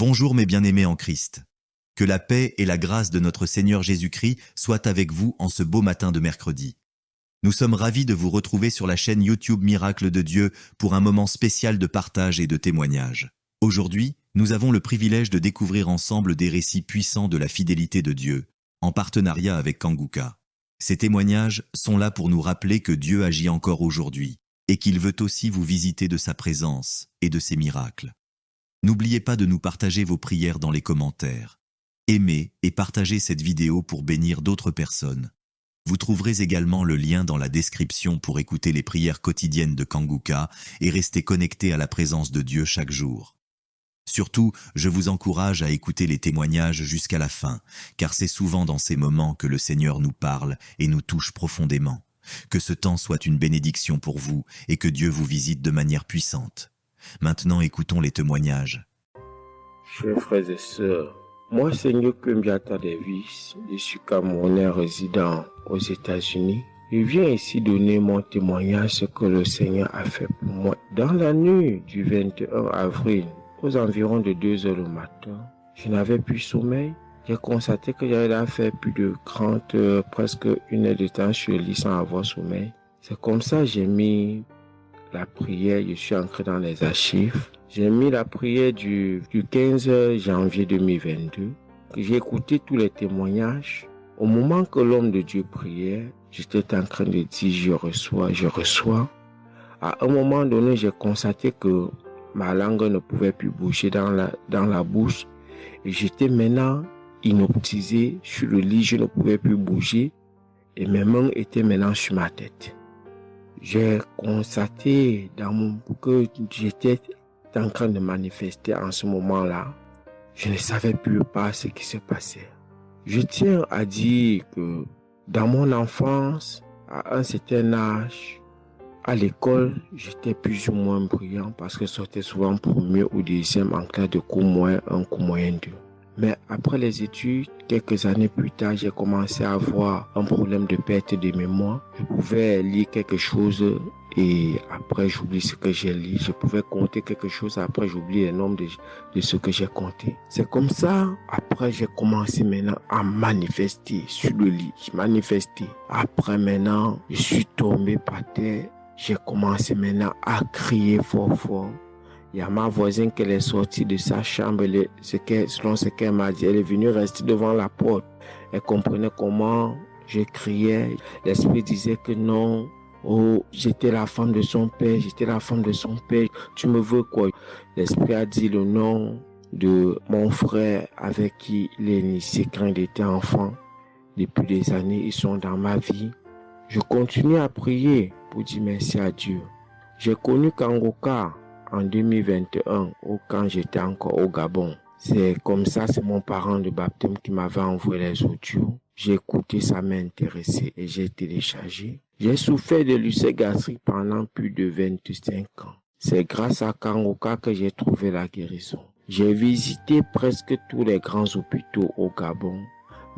Bonjour mes bien-aimés en Christ. Que la paix et la grâce de notre Seigneur Jésus-Christ soient avec vous en ce beau matin de mercredi. Nous sommes ravis de vous retrouver sur la chaîne YouTube Miracle de Dieu pour un moment spécial de partage et de témoignage. Aujourd'hui, nous avons le privilège de découvrir ensemble des récits puissants de la fidélité de Dieu, en partenariat avec Kanguka. Ces témoignages sont là pour nous rappeler que Dieu agit encore aujourd'hui et qu'il veut aussi vous visiter de sa présence et de ses miracles. N'oubliez pas de nous partager vos prières dans les commentaires. Aimez et partagez cette vidéo pour bénir d'autres personnes. Vous trouverez également le lien dans la description pour écouter les prières quotidiennes de Kanguka et rester connecté à la présence de Dieu chaque jour. Surtout, je vous encourage à écouter les témoignages jusqu'à la fin, car c'est souvent dans ces moments que le Seigneur nous parle et nous touche profondément. Que ce temps soit une bénédiction pour vous et que Dieu vous visite de manière puissante. Maintenant, écoutons les témoignages. Chers frères et sœurs, moi, Seigneur Kumbiata Davis, je suis Camerounais résident aux États-Unis. Je viens ici donner mon témoignage ce que le Seigneur a fait pour moi. Dans la nuit du 21 avril, aux environs de 2 heures le matin, je n'avais plus sommeil. J'ai constaté que j'avais fait plus de 30 heures, presque 1 heure de temps sur le lit sans avoir sommeil. C'est comme ça que j'ai mis la prière, je suis entré dans les archives. J'ai mis la prière du 15 janvier 2022. J'ai écouté tous les témoignages. Au moment que l'homme de Dieu priait, j'étais en train de dire je reçois. À un moment donné, j'ai constaté que ma langue ne pouvait plus bouger dans la bouche. Et j'étais maintenant inoptisé sur le lit, je ne pouvais plus bouger. Et mes mains étaient maintenant sur ma tête. J'ai constaté que j'étais en train de manifester en ce moment-là. Je ne savais plus pas ce qui se passait. Je tiens à dire que dans mon enfance, à un certain âge, à l'école, j'étais plus ou moins brillant parce que je sortais souvent premier ou deuxième en classe de cours moyen 1, cours moyen 2. Mais après les études, quelques années plus tard, j'ai commencé à avoir un problème de perte de mémoire. Je pouvais lire quelque chose et après j'oublie ce que j'ai lu. Je pouvais compter quelque chose, après j'oublie le nombre de ce que j'ai compté. C'est comme ça, après j'ai commencé maintenant à manifester sur le lit. Je manifestais. Après maintenant, je suis tombé par terre. J'ai commencé maintenant à crier fort fort. Il y a ma voisine qui est sortie de sa chambre, selon ce qu'elle m'a dit, elle est venue rester devant la porte. Elle comprenait comment je criais. L'esprit disait que non, oh, j'étais la femme de son père, tu me veux quoi? L'esprit a dit le nom de mon frère avec qui il est initié quand il était enfant. Depuis des années, ils sont dans ma vie. Je continue à prier pour dire merci à Dieu. J'ai connu Kanguka en 2021, quand j'étais encore au Gabon. C'est comme ça, c'est mon parent de baptême qui m'avait envoyé les audios. J'ai écouté, ça m'a intéressé et j'ai téléchargé. J'ai souffert de l'ulcère gastrique pendant plus de 25 ans. C'est grâce à Kanguka que j'ai trouvé la guérison. J'ai visité presque tous les grands hôpitaux au Gabon,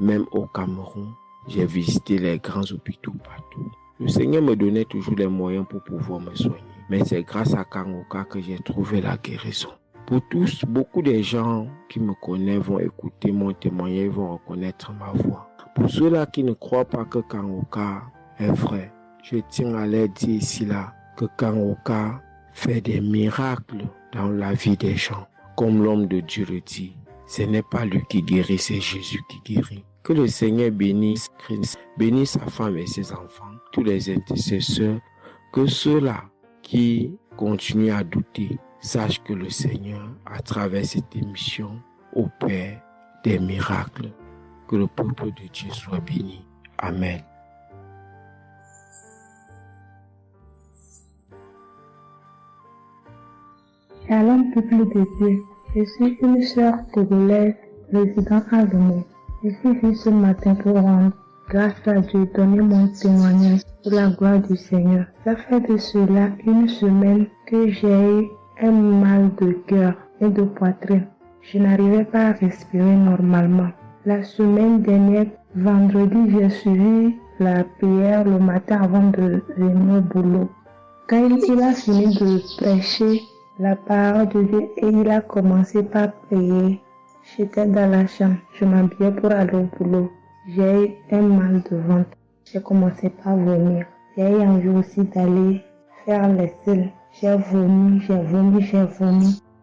même au Cameroun. J'ai visité les grands hôpitaux partout. Le Seigneur me donnait toujours les moyens pour pouvoir me soigner. Mais c'est grâce à Kanguka que j'ai trouvé la guérison. Pour tous, beaucoup de gens qui me connaissent vont écouter mon témoignage, vont reconnaître ma voix. Pour ceux-là qui ne croient pas que Kanguka est vrai, je tiens à leur dire ici là que Kanguka fait des miracles dans la vie des gens. Comme l'homme de Dieu le dit, ce n'est pas lui qui guérit, c'est Jésus qui guérit. Que le Seigneur bénisse Christ, bénisse sa femme et ses enfants, tous les intercesseurs, que ceux-là qui continuent à douter sachent que le Seigneur, à travers cette émission, opère des miracles. Que le peuple de Dieu soit béni. Amen. Shalom, peuple de Dieu. Je suis une sœur togolaise résidant à Lomé. Je suis venue ce matin pour rendre grâce à Dieu, donner mon témoignage pour la gloire du Seigneur. Ça fait de cela 1 semaine que j'ai eu un mal de cœur et de poitrine. Je n'arrivais pas à respirer normalement. La semaine dernière, vendredi, j'ai suivi la prière le matin avant de venir au boulot. Quand il a fini de prêcher la parole de Dieu et il a commencé par prier. J'étais dans la chambre, je m'habillais pour aller au boulot. J'ai eu un mal de ventre. J'ai commencé par vomir. J'ai eu envie aussi d'aller faire les selles. J'ai vomi.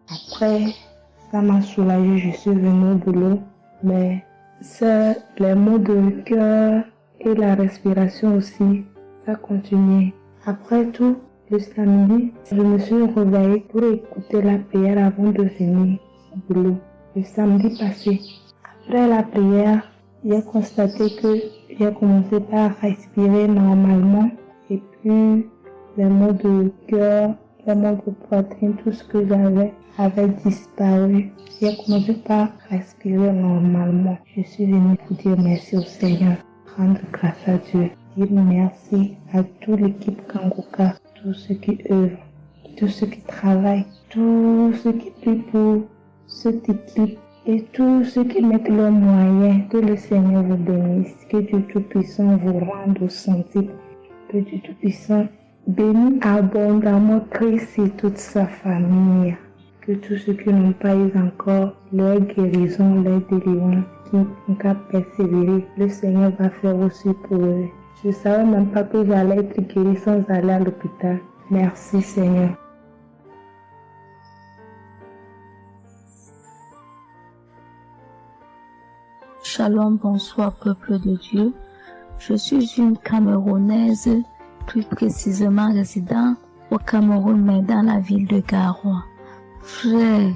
Après, ça m'a soulagé, je suis venue au boulot. Mais c'est les maux de cœur et la respiration aussi, ça continuait. Après tout, le samedi, je me suis réveillée pour écouter la prière avant de venir au boulot. Le samedi passé, après la prière, j'ai constaté que j'ai commencé par respirer normalement et puis les maux de cœur, les maux de poitrine, tout ce que j'avais avait disparu. J'ai commencé par respirer normalement. Je suis venue pour dire merci au Seigneur, rendre grâce à Dieu, dire merci à toute l'équipe Kangoka, tous ceux qui œuvrent, tous ceux qui travaillent, tous ceux qui prient pour cette équipe et tous ceux qui mettent leurs moyens. Que le Seigneur vous bénisse, que Dieu Tout-Puissant vous rende au centime, que Dieu Tout-Puissant bénisse abondamment Christ et toute sa famille. Que tous ceux qui n'ont pas eu encore leur guérison, leur délivrance, qui n'ont qu'à persévérer, le Seigneur va faire aussi pour eux. Je ne savais même pas que j'allais être guérie sans aller à l'hôpital. Merci Seigneur. Shalom, bonsoir peuple de Dieu. Je suis une Camerounaise, plus précisément résident au Cameroun, mais dans la ville de Garoua. Frère,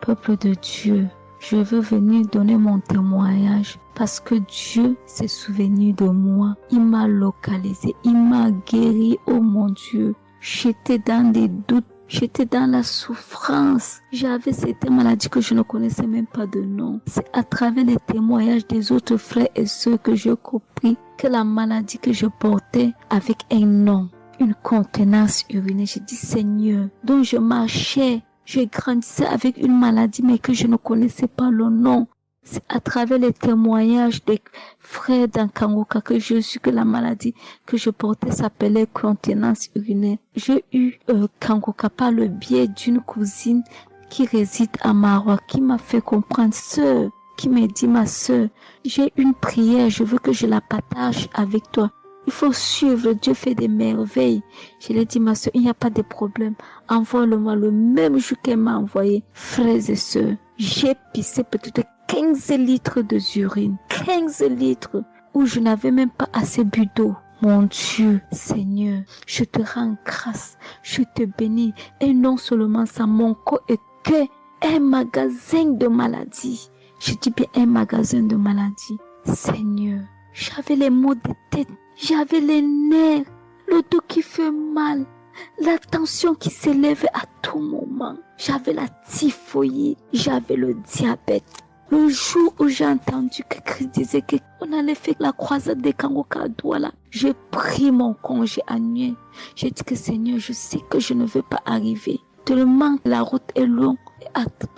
peuple de Dieu, je veux venir donner mon témoignage parce que Dieu s'est souvenu de moi. Il m'a localisé, il m'a guéri, oh mon Dieu. J'étais dans des doutes, j'étais dans la souffrance. J'avais cette maladie que je ne connaissais même pas de nom. C'est à travers les témoignages des autres frères et sœurs que j'ai compris que la maladie que je portais avec un nom, une contenance urinaire. J'ai dit Seigneur, dont je marchais. Je grandissais avec une maladie mais que je ne connaissais pas le nom. C'est à travers les témoignages des frères d'Ankangoka que je suis que la maladie que je portais s'appelait contenance urinaire. J'ai eu Kangoka par le biais d'une cousine qui réside à Maroc, qui m'a fait comprendre, sœur, qui m'a dit ma sœur, j'ai une prière, je veux que je la partage avec toi. Il faut suivre, Dieu fait des merveilles. Je lui ai dit, ma soeur, il n'y a pas de problème. Envoie-le-moi le même jour qu'elle m'a envoyé. Frères et sœurs, j'ai pissé peut-être 15 litres d'urine. 15 litres où je n'avais même pas assez bu d'eau. Mon Dieu, Seigneur, je te rends grâce. Je te bénis. Et non seulement ça, mon corps est qu'un magasin de maladies. Je dis bien un magasin de maladies. Seigneur, j'avais les maux de tête. J'avais les nerfs, le dos qui fait mal, la tension qui s'élève à tout moment. J'avais la typhoïde, j'avais le diabète. Le jour où j'ai entendu que Christ disait qu'on allait faire la croisade des Kangoka à Douala, j'ai pris mon congé annuel. J'ai dit que Seigneur, je sais que je ne veux pas arriver. Tellement la route est longue,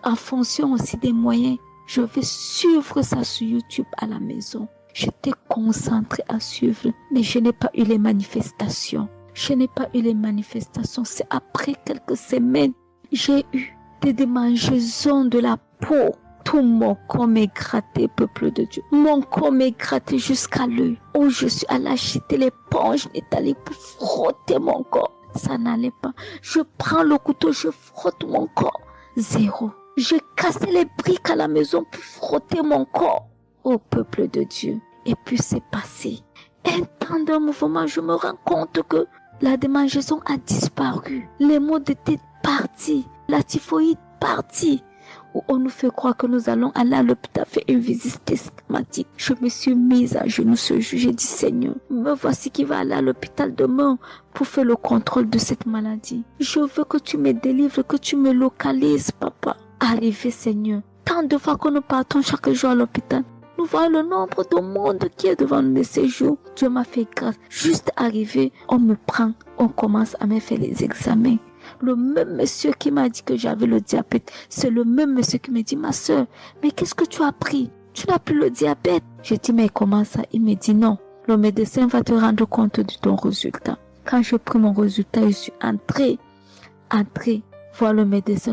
en fonction aussi des moyens. Je vais suivre ça sur YouTube à la maison. J'étais concentrée à suivre, mais je n'ai pas eu les manifestations. C'est après quelques semaines, j'ai eu des démangeaisons de la peau. Tout mon corps m'est gratté, peuple de Dieu. Mon corps m'est gratté jusqu'à l'œil. Où je suis allée acheter l'éponge, allée pour frotter mon corps. Ça n'allait pas. Je prends le couteau, je frotte mon corps. Zéro. J'ai cassé les briques à la maison pour frotter mon corps. Ô peuple de Dieu. Et puis c'est passé. Un temps de mouvement, je me rends compte que la démangeaison a disparu. Les maux de tête partis. La typhoïde partie. Où on nous fait croire que nous allons aller à l'hôpital faire une visite systématique. Je me suis mise à genoux ce jour. J'ai dit Seigneur, me voici qui va aller à l'hôpital demain pour faire le contrôle de cette maladie. Je veux que tu me délivres, que tu me localises, papa. Arrivé Seigneur. Tant de fois que nous partons chaque jour à l'hôpital. Nous voyons le nombre de monde qui est devant nous de ces jours. Dieu m'a fait grâce. Juste arrivé, on me prend, on commence à me faire les examens. Le même monsieur qui m'a dit que j'avais le diabète, c'est le même monsieur qui me dit, ma soeur, mais qu'est-ce que tu as pris? Tu n'as plus le diabète. J'ai dit, mais comment ça? Il me dit, non, le médecin va te rendre compte de ton résultat. Quand j'ai pris mon résultat, je suis entrée voir le médecin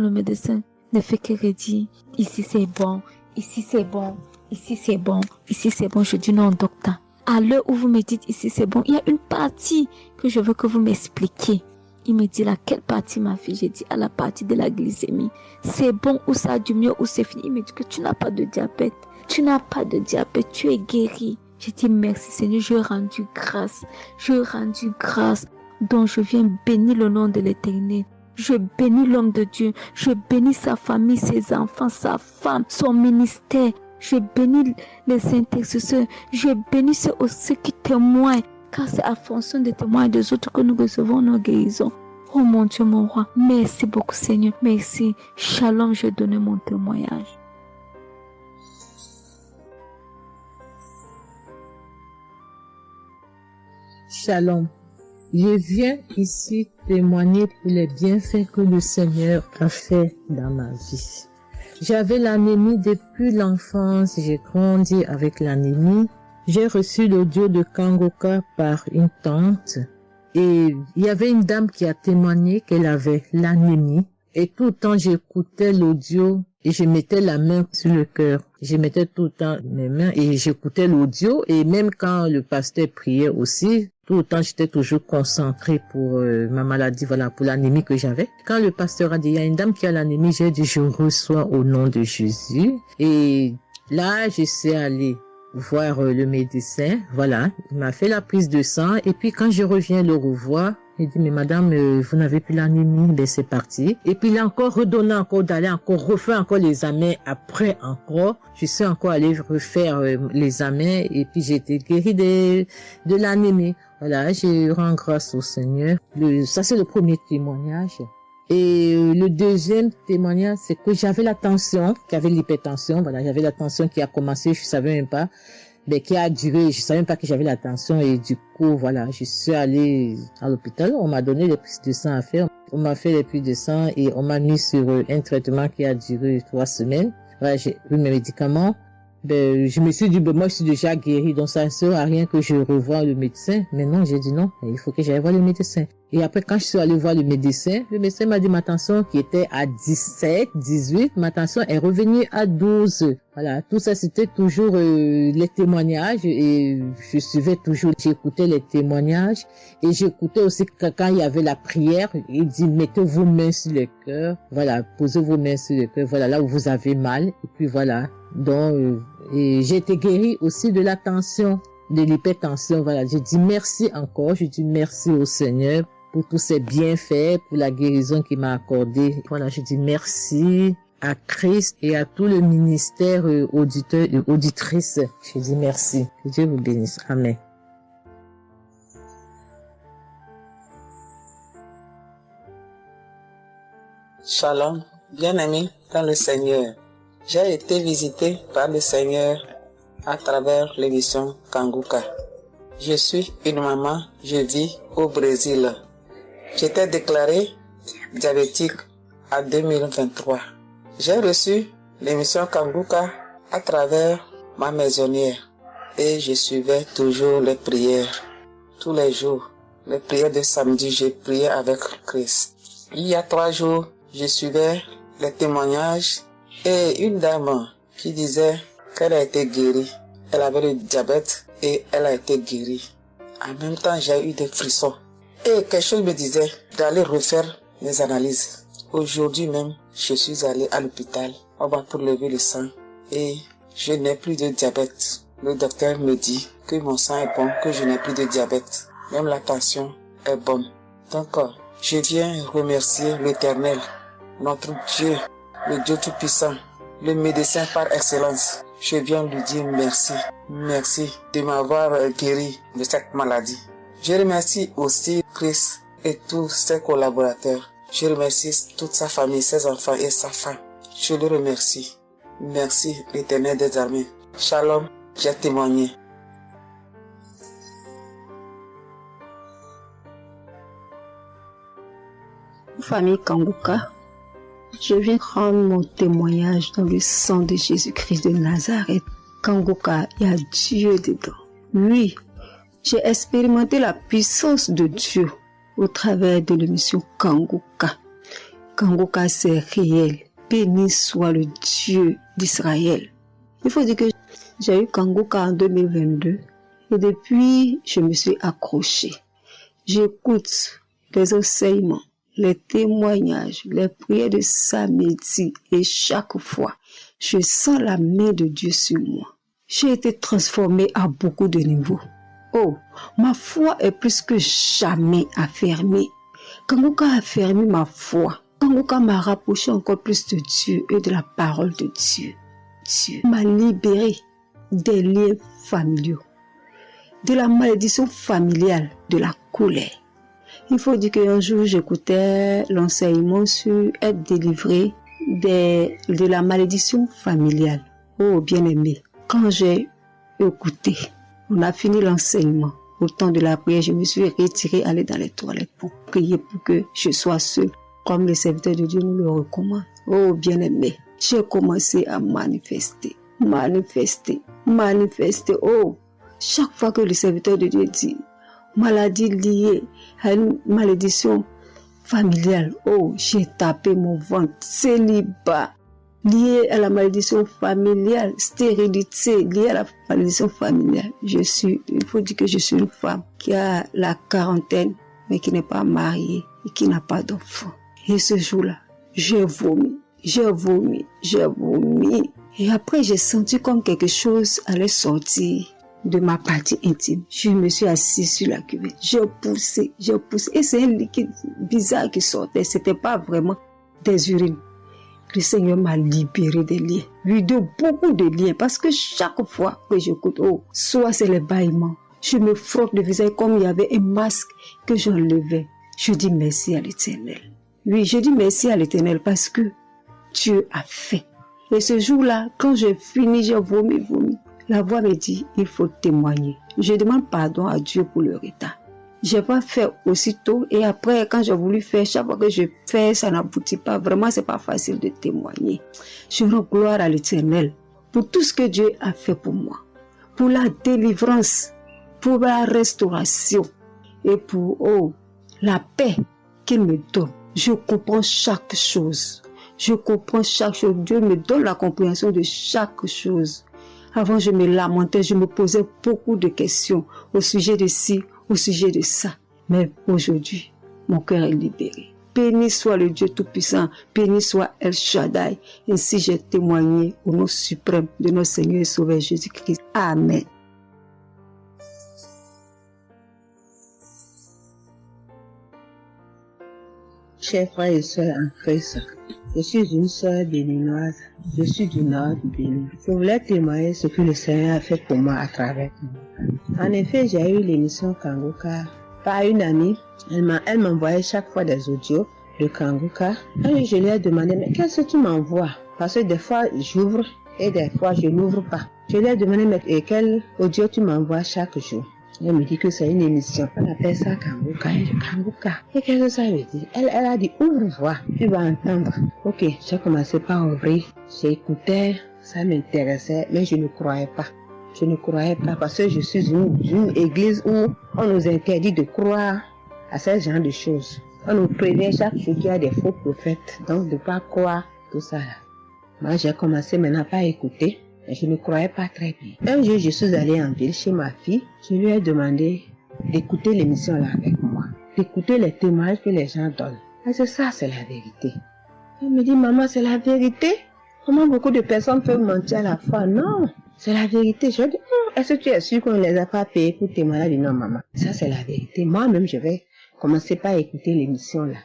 ne fait que redire, ici c'est bon, ici c'est bon, ici c'est bon, ici c'est bon. Je dis non, docteur. À l'heure où vous me dites ici c'est bon, il y a une partie que je veux que vous m'expliquiez. Il me dit laquelle partie, ma fille? J'ai dit à la partie de la glycémie. C'est bon ou ça a du mieux ou c'est fini? Il me dit que tu n'as pas de diabète. Tu n'as pas de diabète, tu es guéri. J'ai dit merci Seigneur, je rendu grâce. Donc je viens bénir le nom de l'Éternel. Je bénis l'homme de Dieu. Je bénis sa famille, ses enfants, sa femme, son ministère. Je bénis les intercesseurs. Je bénis ceux qui témoignent. Car c'est à fonction des témoins des autres que nous recevons nos guérisons. Oh mon Dieu, mon roi. Merci beaucoup Seigneur. Merci. Shalom, je donne mon témoignage. Shalom. Je viens ici témoigner pour les bienfaits que le Seigneur a fait dans ma vie. J'avais l'anémie depuis l'enfance, j'ai grandi avec l'anémie. J'ai reçu l'audio de Kangoka par une tante et il y avait une dame qui a témoigné qu'elle avait l'anémie et tout le temps j'écoutais l'audio et je mettais la main sur le cœur. Je mettais tout le temps mes mains et j'écoutais l'audio et même quand le pasteur priait aussi, tout le temps j'étais toujours concentrée pour ma maladie, voilà, pour l'anémie que j'avais. Quand le pasteur a dit, il y a une dame qui a l'anémie, j'ai dit, je reçois au nom de Jésus. Et là, je suis allée voir le médecin, voilà, il m'a fait la prise de sang et puis quand je reviens le revoir, il dit mais madame vous n'avez plus l'anémie, ben c'est parti. Et puis il a encore redonné encore d'aller encore refaire encore les examens après encore, je suis encore allée refaire les examens et puis j'ai été guérie de l'anémie. Voilà, je rends grâce au Seigneur. Ça c'est le premier témoignage. Et le deuxième témoignage, c'est que j'avais la tension, j'avais l'hypertension, voilà, j'avais la tension qui a commencé, je savais même pas, mais qui a duré, je savais même pas que j'avais la tension et du coup, voilà, je suis allée à l'hôpital, on m'a donné les prises de sang à faire, on m'a fait les prises de sang et on m'a mis sur un traitement qui a duré 3 semaines. Voilà, j'ai eu mes médicaments. Ben, je me suis dit, ben, moi, je suis déjà guérie, donc ça ne sert à rien que je revoie le médecin. Mais non, j'ai dit non, il faut que j'aille voir le médecin. Et après, quand je suis allée voir le médecin m'a dit ma tension qui était à 17, 18, ma tension est revenue à 12. Voilà, tout ça, c'était toujours les témoignages et je suivais toujours, j'écoutais les témoignages et j'écoutais aussi que quand il y avait la prière, il dit, mettez vos mains sur le cœur, voilà, posez vos mains sur le cœur, voilà, là où vous avez mal, et puis voilà. Donc, et j'ai été guérie aussi de la tension, de l'hypertension, voilà. Je dis merci encore, je dis merci au Seigneur pour tous ses bienfaits, pour la guérison qu'il m'a accordée. Voilà, je dis merci à Christ et à tout le ministère auditeur et auditrice. Je dis merci. Que Dieu vous bénisse. Amen. Shalom, bien-aimé dans le Seigneur. J'ai été visité par le Seigneur à travers l'émission Kangoka. Je suis une maman, je vis au Brésil. J'étais déclarée diabétique en 2023. J'ai reçu l'émission Kangoka à travers ma maisonnière et je suivais toujours les prières. Tous les jours, les prières de samedi, j'ai prié avec Christ. Il y a 3 jours, je suivais les témoignages et une dame qui disait qu'elle a été guérie. Elle avait le diabète et elle a été guérie. En même temps, j'ai eu des frissons. Et quelque chose me disait d'aller refaire mes analyses. Aujourd'hui même, je suis allé à l'hôpital. On va pour lever le sang et je n'ai plus de diabète. Le docteur me dit que mon sang est bon, que je n'ai plus de diabète. Même la tension est bonne. Donc, je viens remercier l'Éternel, notre Dieu, le Dieu Tout-Puissant, le médecin par excellence. Je viens lui dire merci. Merci de m'avoir guéri de cette maladie. Je remercie aussi Christ et tous ses collaborateurs. Je remercie toute sa famille, ses enfants et sa femme. Je le remercie. Merci l'Éternel des armées. Shalom, j'ai témoigné. Famille Kangoka, je viens rendre mon témoignage dans le sang de Jésus-Christ de Nazareth. Kangoka, il y a Dieu dedans. Oui, j'ai expérimenté la puissance de Dieu au travers de l'émission Kangoka. Kangoka, c'est réel. Béni soit le Dieu d'Israël. Il faut dire que j'ai eu Kangoka en 2022 et depuis, je me suis accrochée. J'écoute les enseignements, les témoignages, les prières de samedi et chaque fois, je sens la main de Dieu sur moi. J'ai été transformée à beaucoup de niveaux. Oh, ma foi est plus que jamais affermie. Kangoka a affermi ma foi. Kangoka m'a rapproché encore plus de Dieu et de la parole de Dieu. Dieu m'a libéré des liens familiaux, de la malédiction familiale, de la colère. Il faut dire qu'un jour, j'écoutais l'enseignement sur être délivré de la malédiction familiale. Oh, bien-aimé, quand j'ai écouté, on a fini l'enseignement. Au temps de la prière, je me suis retirée, aller dans les toilettes pour prier pour que je sois seule, comme le serviteur de Dieu nous le recommande. Oh, bien-aimé, j'ai commencé à manifester. Oh, chaque fois que le serviteur de Dieu dit maladie liée à une malédiction familiale, oh, j'ai tapé mon ventre. Célibat lié à la malédiction familiale, stérilité liée à la malédiction familiale. Il faut dire que je suis une femme qui a la quarantaine, mais qui n'est pas mariée et qui n'a pas d'enfant. Et ce jour-là, j'ai vomi. Et après, j'ai senti comme quelque chose allait sortir de ma partie intime. Je me suis assise sur la cuvette. J'ai poussé. Et c'est un liquide bizarre qui sortait. C'était pas vraiment des urines. Le Seigneur m'a libéré des liens. Oui, de beaucoup de liens. Parce que chaque fois que j'écoute, oh, soit c'est les bâillements. Je me frotte le visage comme il y avait un masque que j'enlevais. Je dis merci à l'Éternel. Oui, je dis merci à l'Éternel parce que Dieu a fait. Et ce jour-là, quand j'ai fini, j'ai vomi. La voix me dit, il faut témoigner. Je demande pardon à Dieu pour le retard. Je n'ai pas fait aussitôt et après, quand j'ai voulu faire, chaque fois que je fais, ça n'aboutit pas. Vraiment, c'est pas facile de témoigner. Je rends gloire à l'Éternel pour tout ce que Dieu a fait pour moi. Pour la délivrance, pour la restauration et pour la paix qu'il me donne. Je comprends chaque chose. Dieu me donne la compréhension de chaque chose. Avant, je me lamentais, je me posais beaucoup de questions au sujet de ci, au sujet de ça. Mais aujourd'hui, mon cœur est libéré. Béni soit le Dieu Tout-Puissant, béni soit El Shaddai. Ainsi j'ai témoigné au nom suprême de notre Seigneur et Sauveur Jésus-Christ. Amen. Chers frères et sœurs en Christ, je suis une sœur béninoise, je suis du nord du Bénin. Je voulais témoigner ce que le Seigneur a fait pour moi à travers moi. En effet, j'ai eu l'émission Kangoka par une amie. Elle m'envoyait chaque fois des audios de Kangoka. Et je lui ai demandé, mais qu'est-ce que tu m'envoies? Parce que des fois, j'ouvre et des fois, je n'ouvre pas. Je lui ai demandé, mais quel audio tu m'envoies chaque jour? Elle me dit que c'est une émission. On appelle ça Kangoka. Et qu'est-ce que ça veut dire? Elle a dit, ouvre-voix, tu vas entendre. Ok, j'ai commencé par ouvrir. J'écoutais, ça m'intéressait, mais je ne croyais pas. Parce que je suis une église où on nous interdit de croire à ce genre de choses. On nous prévient chaque jour qu'il y a des faux prophètes, donc de ne pas croire tout ça là. Moi, j'ai commencé maintenant par écouter. Je ne croyais pas très bien. Un jour, je suis allée en ville chez ma fille. Je lui ai demandé d'écouter l'émission là avec moi. D'écouter les témoignages que les gens donnent. Parce que ça, c'est la vérité. Elle me dit, maman, c'est la vérité? Comment beaucoup de personnes peuvent mentir à la fois? Non, c'est la vérité. Je lui ai dit, est-ce que tu es sûr qu'on ne les a pas payés pour témoigner? Elle dit, non, maman, ça c'est la vérité. Moi-même, je vais commencer par écouter l'émission là.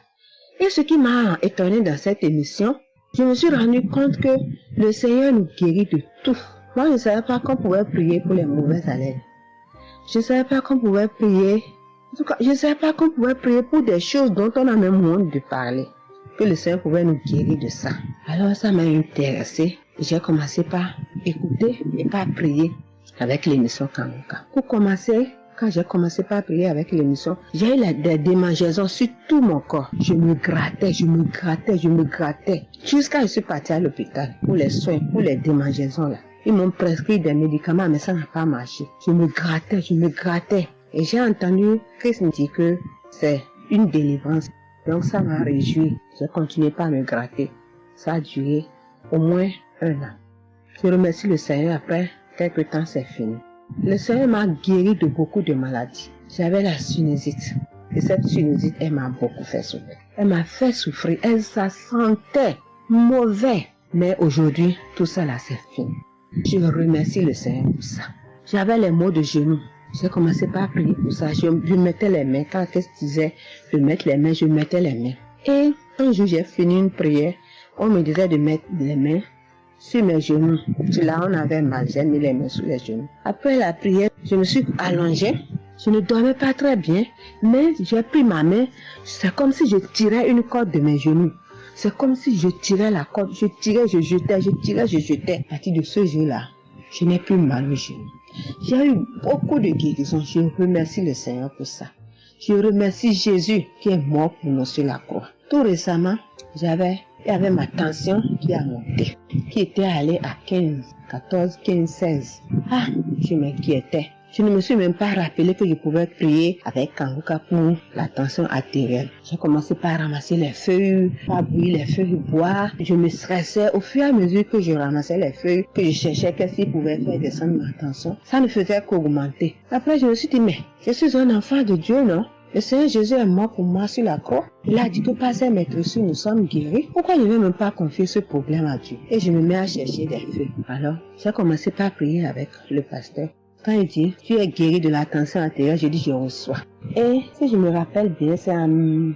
Et ce qui m'a étonné dans cette émission, je me suis rendu compte que le Seigneur nous guérit de tout. Moi, je ne savais pas qu'on pouvait prier pour les mauvaises haleines. Je ne savais pas qu'on pouvait prier. En tout cas, je ne savais pas qu'on pouvait prier pour des choses dont on a même honte de parler. Que le Seigneur pouvait nous guérir de ça. Alors, ça m'a intéressé. J'ai commencé par écouter et par prier avec l'émission Kangoka. Pour commencer, quand j'ai commencé par prier avec l'émission, j'ai eu des démangeaisons sur tout mon corps. Je me grattais. Jusqu'à ce que je suis partie à l'hôpital pour les soins, pour les démangeaisons là. Ils m'ont prescrit des médicaments, mais ça n'a pas marché. Je me grattais. Et j'ai entendu Christ me dire que c'est une délivrance. Donc ça m'a réjoui. Je continuais pas à me gratter. Ça a duré au moins 1 an. Je remercie le Seigneur, après quelques temps c'est fini. Le Seigneur m'a guéri de beaucoup de maladies. J'avais la sinusite. Et cette sinusite, elle m'a beaucoup fait souffrir. Elle m'a fait souffrir. Ça sentait mauvais. Mais aujourd'hui, tout ça là, c'est fini. Je remercie le Seigneur pour ça. J'avais les maux de genoux. J'ai commencé par prier pour ça. Je mettais les mains. Quand qu'est-ce que je disais, je mettais les mains, je mettais les mains. Et un jour, j'ai fini une prière. On me disait de mettre les mains sur mes genoux. Là, on avait mal. J'ai mis les mains sur les genoux. Après la prière, je me suis allongée. Je ne dormais pas très bien, mais j'ai pris ma main. C'est comme si je tirais une corde de mes genoux. C'est comme si je tirais la corde. Je tirais, je jetais, je tirais, je jetais. À partir de ce jour-là, je n'ai plus mal aux genoux. J'ai eu beaucoup de guérisons. Je remercie le Seigneur pour ça. Je remercie Jésus qui est mort pour nous sur la croix. Tout récemment, il y avait ma tension qui a monté, qui était allée à 15, 14, 15, 16. Ah, je m'inquiétais. Je ne me suis même pas rappelé que je pouvais prier avec Kanguka pour la tension artérielle. J'ai commencé par ramasser les feuilles, par bouillir les feuilles, boire. Je me stressais au fur et à mesure que je ramassais les feuilles, que je cherchais qu'est-ce qui pouvait faire descendre ma tension. Ça ne faisait qu'augmenter. Après, je me suis dit, mais je suis un enfant de Dieu, non? Le Seigneur Jésus est mort pour moi sur la croix. Il a dit que par ses maîtresses, nous sommes guéris. Pourquoi je ne vais même pas confier ce problème à Dieu? Et je me mets à chercher des feuilles. Alors, j'ai commencé par prier avec le pasteur. Quand il dit, tu es guéri de la tension artérielle, je dis, je reçois. Et si je me rappelle bien, c'est en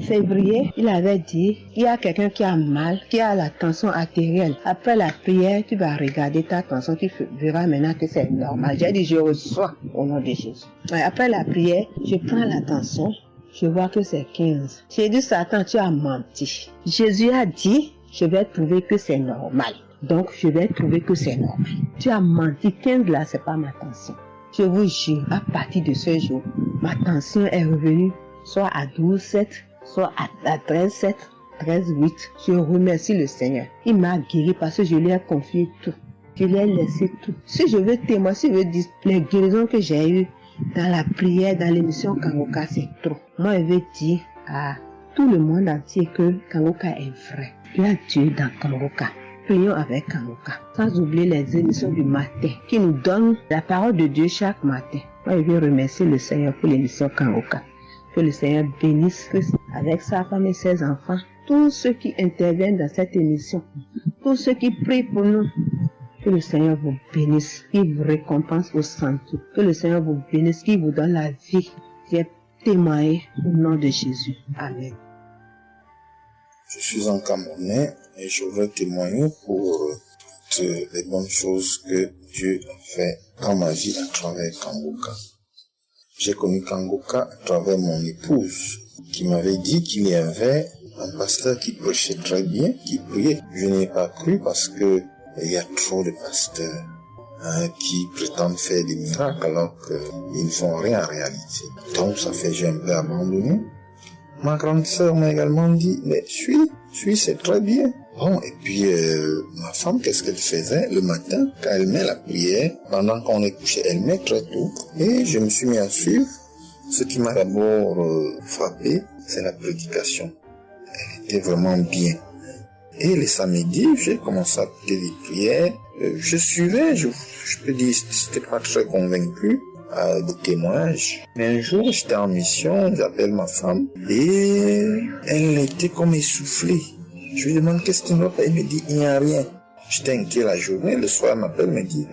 février, il avait dit, il y a quelqu'un qui a mal, qui a la tension artérielle. Après la prière, tu vas regarder ta tension, tu verras maintenant que c'est normal. J'ai dit, je reçois au nom de Jésus. Et après la prière, je prends la tension, je vois que c'est 15. J'ai dit, Satan, tu as menti. Jésus a dit, je vais trouver que c'est normal. Donc, je vais trouver que c'est normal. Tu as menti, 15 là, c'est pas ma tension. Je vous jure, à partir de ce jour, ma tension est revenue soit à 12,7, soit à 13,7, 13,8. Je remercie le Seigneur. Il m'a guéri parce que je lui ai confié tout. Je lui ai laissé tout. Si je veux témoigner, si je veux dire les guérisons que j'ai eues dans la prière, dans l'émission Kanguka, c'est trop. Moi, je veux dire à tout le monde entier que Kanguka est vrai. Il y a Dieu dans Kanguka. Prions avec Kanguka, sans oublier les émissions du matin qui nous donnent la parole de Dieu chaque matin. Moi, je veux remercier le Seigneur pour l'émission Kanguka. Que le Seigneur bénisse avec sa femme et ses enfants, tous ceux qui interviennent dans cette émission, tous ceux qui prient pour nous. Que le Seigneur vous bénisse, qu'il vous récompense au centre. Que le Seigneur vous bénisse, qu'il vous donne la vie. J'ai témoigné au nom de Jésus. Amen. Je suis un Camerounais et je veux témoigner pour toutes les bonnes choses que Dieu a fait dans ma vie à travers Kanguka. J'ai connu Kanguka à travers mon épouse qui m'avait dit qu'il y avait un pasteur qui prêchait très bien, qui priait. Je n'ai pas cru parce que il y a trop de pasteurs qui prétendent faire des miracles alors qu'ils ne font rien en réalité. Donc ça fait que j'ai un peu abandonné. Ma grande sœur m'a également dit, mais suis, c'est très bien. Bon, et puis ma femme, qu'est-ce qu'elle faisait le matin quand elle met la prière, pendant qu'on est couché, elle met très tôt. Et je me suis mis à suivre. Ce qui m'a d'abord frappé, c'est la prédication. Elle était vraiment bien. Et les samedis, j'ai commencé à écouter les prières. Je suivais, je peux dire, j'étais pas très convaincu des témoignages. Mais un jour, j'étais en mission, j'appelle ma femme, et elle était comme essoufflée. Je lui demande qu'est-ce qui ne va pas, elle me dit, il n'y a rien. J'étais inquiet la journée, le soir, elle m'appelle, me dit,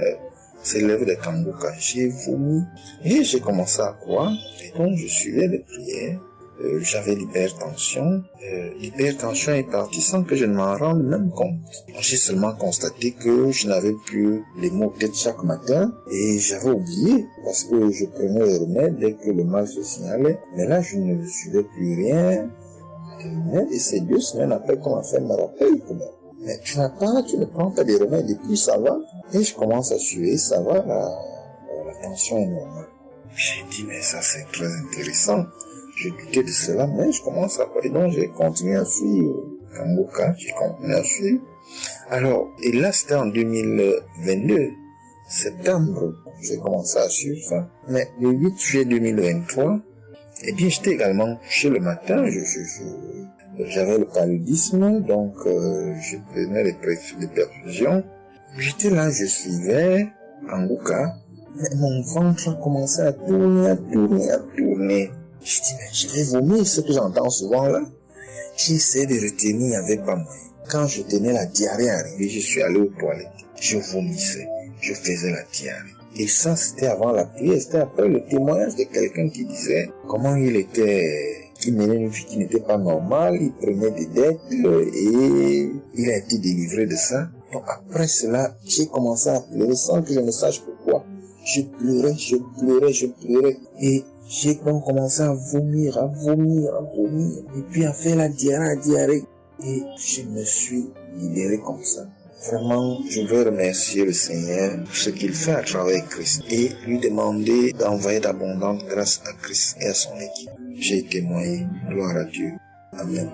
c'est l'œuvre de Kanguka. J'ai vomi, et j'ai commencé à croire, et donc je suivais les prières. J'avais l'hypertension. L'hypertension est partie sans que je ne m'en rende même compte. J'ai seulement constaté que je n'avais plus les maux de tête chaque matin et j'avais oublié parce que je prenais les remèdes dès que le mal se signalait. Mais là, je ne suivais plus rien. Et c'est 2 semaines après qu'on m'a fait me rappeler. Mais tu ne prends pas des remèdes et puis ça va. Et je commence à suivre, ça va, la tension est normale. J'ai dit, mais ça c'est très intéressant. Je doutais de cela, mais je commence à parler, donc j'ai continué à suivre Kanguka, j'ai continué à suivre. Alors, et là c'était en 2022, septembre, j'ai commencé à suivre ça. Mais le 8 juillet 2023, Eh bien, j'étais également couché le matin, j'avais le paludisme, donc je prenais les perfusions. J'étais là, je suivais Kanguka, mais mon ventre a commencé à tourner. Je dis, mais je vais vomir, ce que j'entends souvent là. J'ai essayé de retenir, il n'y avait pas moyen. Quand je tenais la diarrhée arrivée, je suis allé aux toilettes. Je vomissais, je faisais la diarrhée. Et ça, c'était avant la prière, c'était après le témoignage de quelqu'un qui disait comment il menait une vie qui n'était pas normale, il prenait des dettes et il a été délivré de ça. Donc après cela, j'ai commencé à pleurer sans que je ne sache pourquoi. Je pleurais. Et j'ai donc commencé à vomir. Et puis à faire la diarrhée. Et je me suis libéré comme ça. Vraiment, je veux remercier le Seigneur pour ce qu'il fait à travers Christ et lui demander d'envoyer d'abondantes grâces à Christ et à son équipe. J'ai témoigné. Gloire à Dieu. Amen.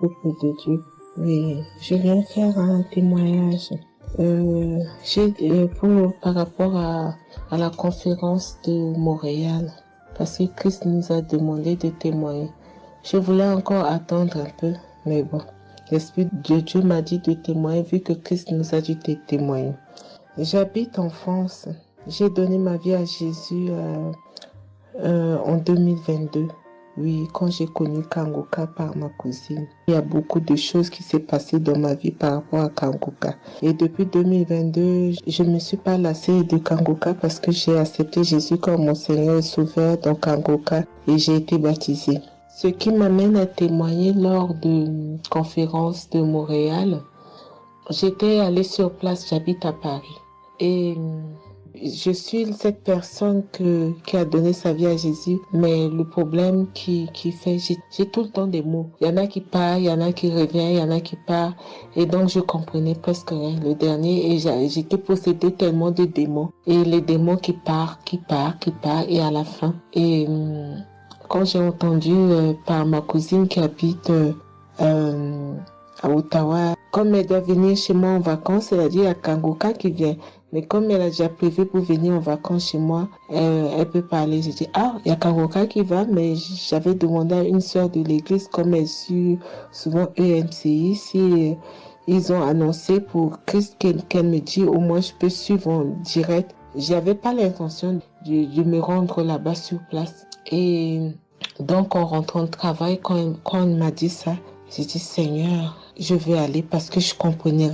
Peuple de Dieu. Oui, je viens faire un témoignage. Par rapport à la conférence de Montréal, parce que Christ nous a demandé de témoigner. Je voulais encore attendre un peu, mais bon, l'Esprit de Dieu m'a dit de témoigner vu que Christ nous a dit de témoigner. J'habite en France. J'ai donné ma vie à Jésus en 2022. Oui, quand j'ai connu Kanguka par ma cousine. Il y a beaucoup de choses qui s'est passées dans ma vie par rapport à Kanguka. Et depuis 2022, je ne me suis pas lassée de Kanguka parce que j'ai accepté Jésus comme mon Seigneur et Sauveur dans Kanguka et j'ai été baptisée. Ce qui m'amène à témoigner lors de conférence de Montréal, j'étais allée sur place, j'habite à Paris. Et je suis cette personne qui a donné sa vie à Jésus, mais le problème qui fait, j'ai tout le temps des mots. Il y en a qui partent, il y en a qui reviennent, il y en a qui partent. Et donc, je comprenais presque rien. Le dernier, et j'étais possédée tellement de démons. Et les démons qui partent, et à la fin. Et quand j'ai entendu par ma cousine qui habite à Ottawa, comme elle doit venir chez moi en vacances, elle a dit il y a Kanguka qui vient. Mais comme elle a déjà prévu pour venir en vacances chez moi, elle peut parler. J'ai dit, il y a Kanguka qui va, mais j'avais demandé à une sœur de l'église, comme elle suit souvent EMCI, si ils ont annoncé pour Christ qu'elle me dit, au moins je peux suivre en direct. J'avais pas l'intention de me rendre là-bas sur place. Et donc, en rentrant de travail, quand elle m'a dit ça, j'ai dit, Seigneur, je veux aller parce que je comprenais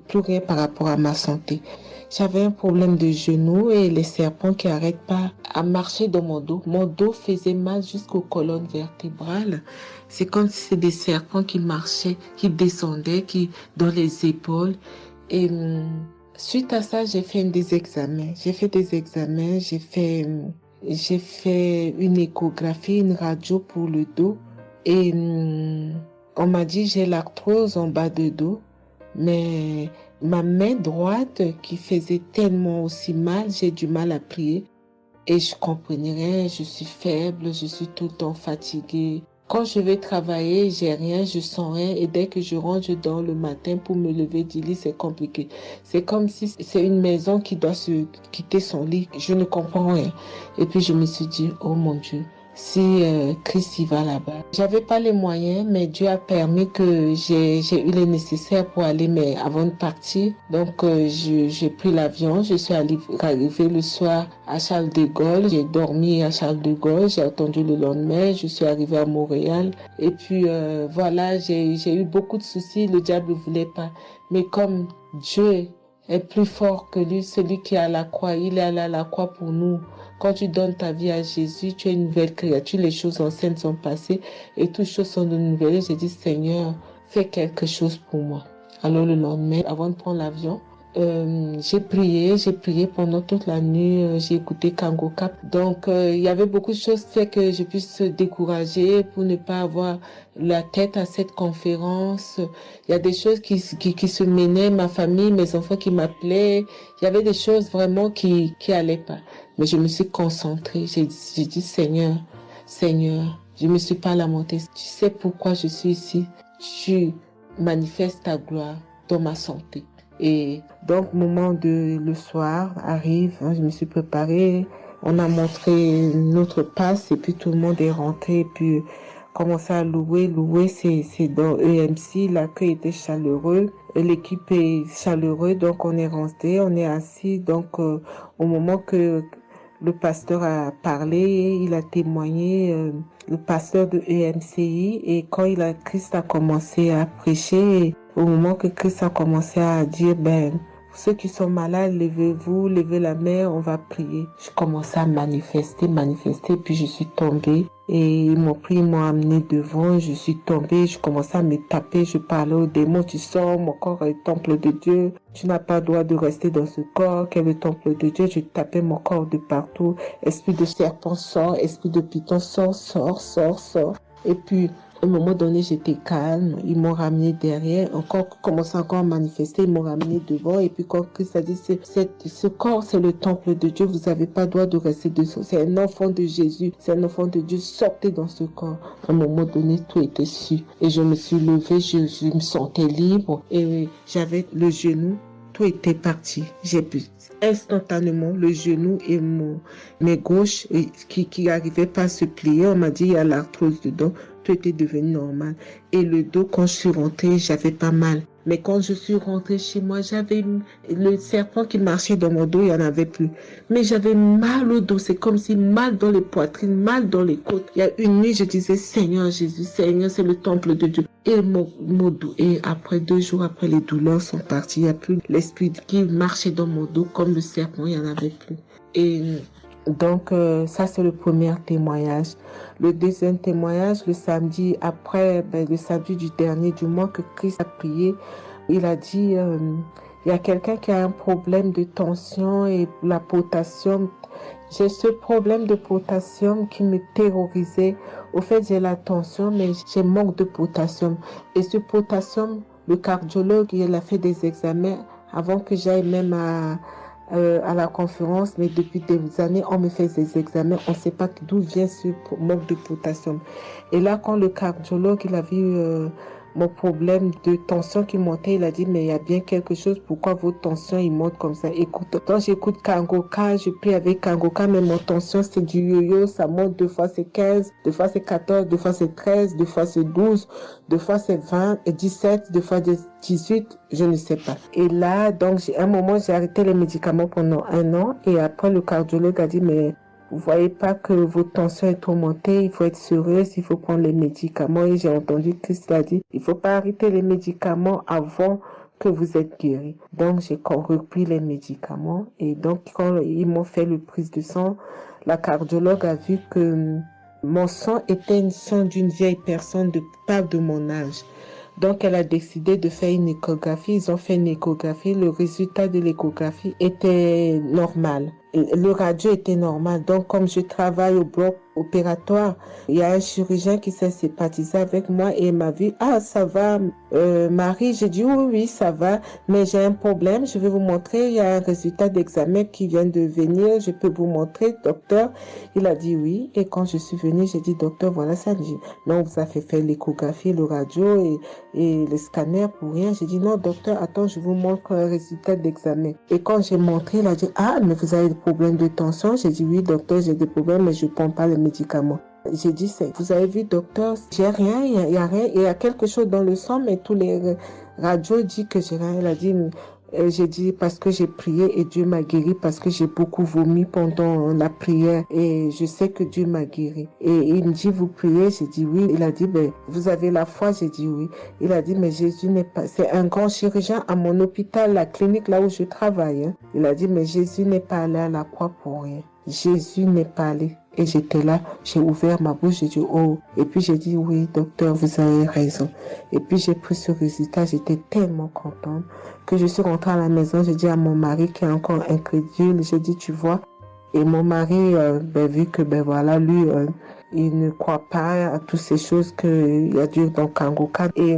plus rien par rapport à ma santé. J'avais un problème de genou et les serpents qui n'arrêtent pas à marcher dans mon dos. Mon dos faisait mal jusqu'aux colonnes vertébrales. C'est comme si c'était des serpents qui marchaient, qui descendaient, dans les épaules. Et suite à ça, j'ai fait des examens. J'ai fait une échographie, une radio pour le dos. Et on m'a dit j'ai l'arthrose en bas de dos. Mais ma main droite qui faisait tellement aussi mal, j'ai du mal à plier. Et je comprenais rien, je suis faible, je suis tout le temps fatiguée. Quand je vais travailler, j'ai rien, je sens rien. Et dès que je rentre, je dors le matin pour me lever du lit, c'est compliqué. C'est comme si c'est une maison qui doit se quitter son lit. Je ne comprends rien. Et puis je me suis dit, oh mon Dieu, si Christ y va là-bas. J'avais pas les moyens, mais Dieu a permis que j'ai eu les nécessaires pour aller, mais avant de partir. Donc j'ai pris l'avion, je suis arrivée le soir à Charles de Gaulle, j'ai dormi à Charles de Gaulle, j'ai attendu le lendemain, je suis arrivée à Montréal. Et puis voilà, j'ai eu beaucoup de soucis, le diable ne voulait pas. Mais comme Dieu est plus fort que lui, celui qui est à la croix, il est allé à la croix pour nous. Quand tu donnes ta vie à Jésus, tu es une nouvelle créature, les choses anciennes sont passées et toutes choses sont de nouvelles. J'ai dit, Seigneur, fais quelque chose pour moi. Alors le lendemain, avant de prendre l'avion, j'ai prié pendant toute la nuit, j'ai écouté Kanguka. Donc il y avait beaucoup de choses qui fait que je puisse se décourager pour ne pas avoir la tête à cette conférence. Il y a des choses qui se menaient, ma famille, mes enfants qui m'appelaient. Il y avait des choses vraiment qui allaient pas. Mais je me suis concentrée. J'ai dit, Seigneur, je me suis pas lamentée. Tu sais pourquoi je suis ici. Tu manifestes ta gloire dans ma santé. Et donc, le soir arrive, hein, je me suis préparée, on a montré notre passe et puis tout le monde est rentré et puis commencé à louer. Louer, c'est dans EMC, l'accueil était chaleureux, l'équipe est chaleureuse, donc on est rentré, on est assis, donc au moment que le pasteur a parlé, il a témoigné, le pasteur de EMCI, et quand Christ a commencé à prêcher, au moment que Christ a commencé à dire, ceux qui sont malades, levez-vous, levez la main, on va prier. Je commençais à manifester, puis je suis tombée. Et ils m'ont pris, ils m'ont amené devant, je suis tombée, je commençais à me taper, je parlais aux démons, tu sors, mon corps est le temple de Dieu, tu n'as pas le droit de rester dans ce corps, qui est le temple de Dieu, je tapais mon corps de partout, esprit de serpent sort, esprit de python sort. Et puis, à un moment donné, j'étais calme. Ils m'ont ramené derrière. Commençant encore à manifester. Ils m'ont ramené devant. Et puis, quand Christ a dit, ce corps, c'est le temple de Dieu. Vous n'avez pas le droit de rester dessous. C'est un enfant de Jésus. C'est un enfant de Dieu. Sortez dans ce corps. À un moment donné, tout était su. Et je me suis levée. Je me sentais libre. Et j'avais le genou. Tout était parti. J'ai pu instantanément le genou et mes gauches qui n'arrivaient pas à se plier. On m'a dit, il y a l'arthrose dedans. Tout était devenu normal. Et le dos, quand je suis rentrée, j'avais pas mal. Mais quand je suis rentrée chez moi, j'avais le serpent qui marchait dans mon dos, il n'y en avait plus. Mais j'avais mal au dos. C'est comme si mal dans les poitrines, mal dans les côtes. Il y a une nuit, je disais, Seigneur Jésus, Seigneur, c'est le temple de Dieu. Et mon dos. Et après 2 jours, après, les douleurs sont parties. Il n'y a plus l'esprit qui marchait dans mon dos comme le serpent, il n'y en avait plus. Et donc, ça, c'est le premier témoignage. Le deuxième témoignage, le samedi après, le samedi du dernier du mois que Christ a prié, il a dit, il y a quelqu'un qui a un problème de tension et la potassium. J'ai ce problème de potassium qui me terrorisait. Au fait, j'ai la tension, mais j'ai manque de potassium. Et ce potassium, le cardiologue, il a fait des examens avant que j'aille même à la conférence, mais depuis des années, on me fait des examens, on ne sait pas d'où vient ce manque de potassium. Et là, quand le cardiologue, il a vu mon problème de tension qui montait, il a dit, mais il y a bien quelque chose, pourquoi votre tension, il monte comme ça? Écoute, quand j'écoute Kangoka, je prie avec Kangoka, mais mon tension, c'est du yo-yo, ça monte, 2 fois c'est 15, 2 fois c'est 14, 2 fois c'est 13, 2 fois c'est 12, 2 fois c'est 20, et 17, 2 fois 18, je ne sais pas. Et là, donc, à un moment, j'ai arrêté les médicaments pendant 1 an, et après, le cardiologue a dit, mais vous voyez pas que votre tension est trop montée, il faut être sérieuse, il faut prendre les médicaments. Et j'ai entendu Christ a dit, il faut pas arrêter les médicaments avant que vous êtes guéri. Donc, j'ai repris les médicaments. Et donc, quand ils m'ont fait le prise de sang, la cardiologue a vu que mon sang était un sang d'une vieille personne, pas de mon âge. Donc, elle a décidé de faire une échographie. Ils ont fait une échographie. Le résultat de l'échographie était normal. Le radio était normal. Donc, comme je travaille au bloc opératoire, il y a un chirurgien qui s'est sympathisé avec moi et il m'a vu, ah, ça va, Marie. J'ai dit, oui, ça va, mais j'ai un problème. Je vais vous montrer. Il y a un résultat d'examen qui vient de venir. Je peux vous montrer, docteur. Il a dit oui. Et quand je suis venue, j'ai dit, docteur, voilà ça. Il dit, non, vous avez fait l'échographie, le radio et le scanner pour rien. J'ai dit, non, docteur, attends, je vous montre un résultat d'examen. Et quand j'ai montré, il a dit, ah, mais vous avez des problèmes de tension? J'ai dit, oui, docteur, j'ai des problèmes, mais je ne prends pas les médicaments. J'ai dit, vous avez vu, docteur, j'ai rien, il y a rien, il y a quelque chose dans le sang, mais tous les radios disent que j'ai rien. Il a dit, j'ai dit, parce que j'ai prié et Dieu m'a guéri, parce que j'ai beaucoup vomi pendant la prière et je sais que Dieu m'a guéri. Et il me dit, vous priez? J'ai dit oui. Il a dit, vous avez la foi? J'ai dit oui. Il a dit, mais Jésus n'est pas, c'est un grand chirurgien à mon hôpital, la clinique là où je travaille. Hein. Il a dit, mais Jésus n'est pas allé à la croix pour rien. Jésus n'est pas allé. Et j'étais là, j'ai ouvert ma bouche, j'ai dit oh. Et puis j'ai dit oui, docteur, vous avez raison. Et puis j'ai pris ce résultat, j'étais tellement contente que je suis rentrée à la maison, j'ai dit à mon mari qui est encore incrédule, j'ai dit tu vois. Et mon mari, vu que voilà, lui, il ne croit pas à toutes ces choses qu'il y a Dieu dans Kangoka. Et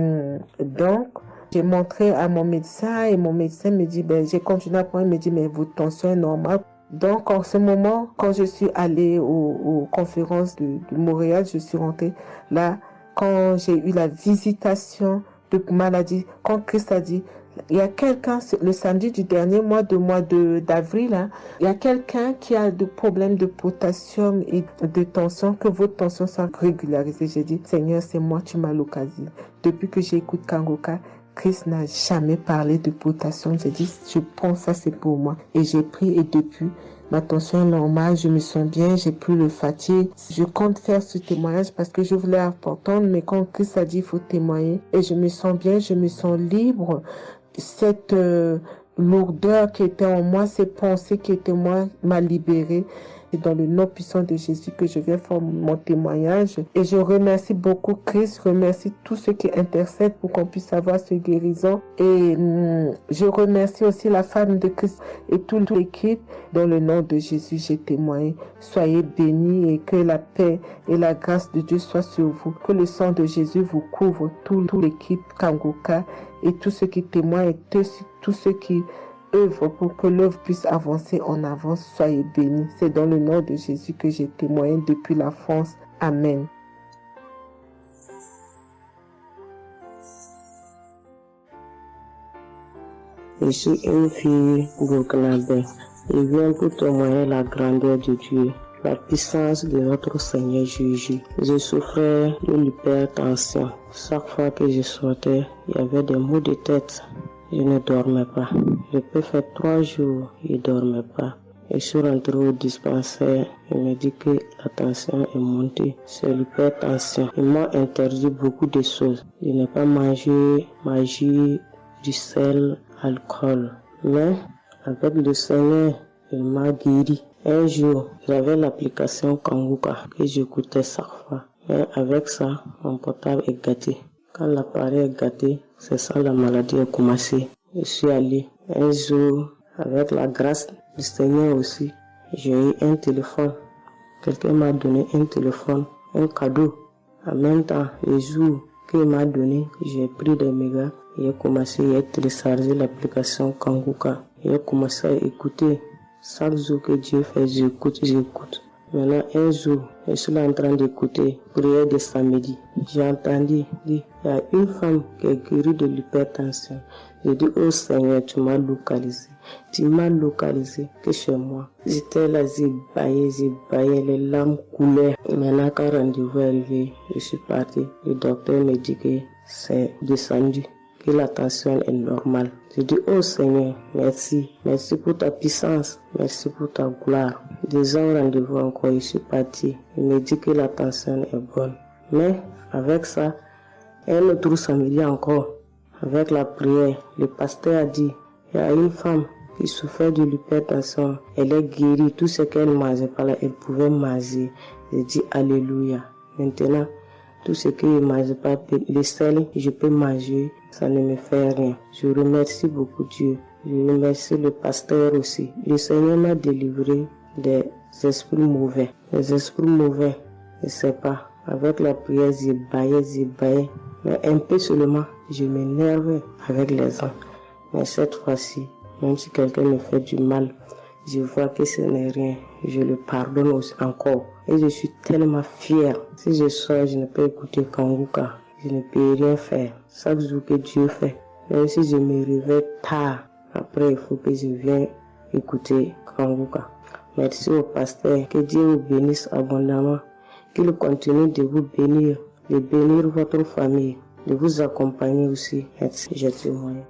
donc, j'ai montré à mon médecin et mon médecin me dit, j'ai continué à prendre, il me dit, mais votre tension est normale. Donc, en ce moment, quand je suis allée aux conférences de Montréal, je suis rentrée là, quand j'ai eu la visitation de maladie, quand Christ a dit, Il y a quelqu'un, le samedi du dernier mois d'avril, hein, il y a quelqu'un qui a des problèmes de potassium et de tension, que votre tension soit régularisée. J'ai dit, Seigneur, c'est moi, tu m'as localisé. Depuis que j'écoute Kangoka, Christ n'a jamais parlé de potassium. J'ai dit, je prends ça, c'est pour moi. Et j'ai pris, et depuis, ma tension est normale, je me sens bien, j'ai plus le fatigue. Je compte faire ce témoignage parce que je voulais entendre, mais quand Christ a dit, il faut témoigner. Et je me sens bien, je me sens libre. Cette lourdeur qui était en moi, ces pensées qui étaient en moi, m'a libérée. C'est dans le nom puissant de Jésus que je viens faire mon témoignage. Et je remercie beaucoup Christ, remercie tous ceux qui intercèdent pour qu'on puisse avoir ce guérison. Et je remercie aussi la femme de Christ et toute l'équipe. Dans le nom de Jésus, j'ai témoigné. Soyez bénis et que la paix et la grâce de Dieu soient sur vous. Que le sang de Jésus vous couvre, toute l'équipe Kangoka et tous ceux qui témoignent et tous ceux qui œuvre pour que l'œuvre puisse avancer en avant. Soyez bénis. C'est dans le nom de Jésus que j'ai témoigné depuis la France. Amen. Je suis une fille burkinabé. Je viens pour témoigner la grandeur de Dieu, la puissance de notre Seigneur Jésus. Je souffrais de l'hypertension. Chaque fois que je sortais, il y avait des maux de tête. Je ne dormais pas. Je peux faire 3 jours, je ne dormais pas. Et je suis rentré au dispensaire. Il me dit que la tension est montée. C'est l'hypertension. Ils m'ont interdit beaucoup de choses. Je n'ai pas mangé, du sel, alcool. Mais avec le Seigneur, il m'a guéri. Un jour, j'avais l'application Kangoka que j'écoutais chaque fois. Mais avec ça, mon portable est gâté. Quand l'appareil est gâté, c'est ça la maladie a commencé. Je suis allé un jour, avec la grâce du Seigneur aussi, j'ai eu un téléphone. Quelqu'un m'a donné un téléphone, un cadeau. En même temps, le jour qu'il m'a donné, j'ai pris des mégas et j'ai commencé à télécharger l'application Kangoka. J'ai commencé à écouter. Chaque jour que Dieu fait, j'écoute. Maintenant, un jour, je suis là en train d'écouter prière de samedi. J'ai entendu dire, il y a une femme qui est guérie de l'hypertension. J'ai dit, oh Seigneur, tu m'as localisé. Tu m'as localisé que chez moi. J'étais là, j'ai baillé, les larmes coulaient. Maintenant, quand rendez-vous est arrivé, je suis parti. Le docteur me dit que c'est descendu, que la tension est normale. Je dis, oh Seigneur, merci. Merci pour ta puissance. Merci pour ta gloire. Déjà au rendez-vous encore, je suis parti. Il me dit que la tension est bonne. Mais avec ça, un autre samedi encore, avec la prière, le pasteur a dit, il y a une femme qui souffrait de l'hypertension. Elle est guérie. Tout ce qu'elle mangeait par là, elle pouvait manger. J'ai dit, alléluia. Maintenant, tout ce que je ne mange pas, le sel, je peux manger, ça ne me fait rien. Je remercie beaucoup Dieu. Je remercie le pasteur aussi. Le Seigneur m'a délivré des esprits mauvais. Les esprits mauvais, je ne sais pas. Avec la prière, j'ai baillé. Mais un peu seulement, je m'énerve avec les gens. Mais cette fois-ci, même si quelqu'un me fait du mal, je vois que ce n'est rien. Je le pardonne aussi encore. Et je suis tellement fière. Si je sors, je ne peux écouter Kangoka. Je ne peux rien faire. Chaque jour que Dieu fait. Même si je me réveille tard, après il faut que je vienne écouter Kangoka. Merci au pasteur. Que Dieu vous bénisse abondamment. Qu'il continue de vous bénir, de bénir votre famille, de vous accompagner aussi. Merci. Je témoigne.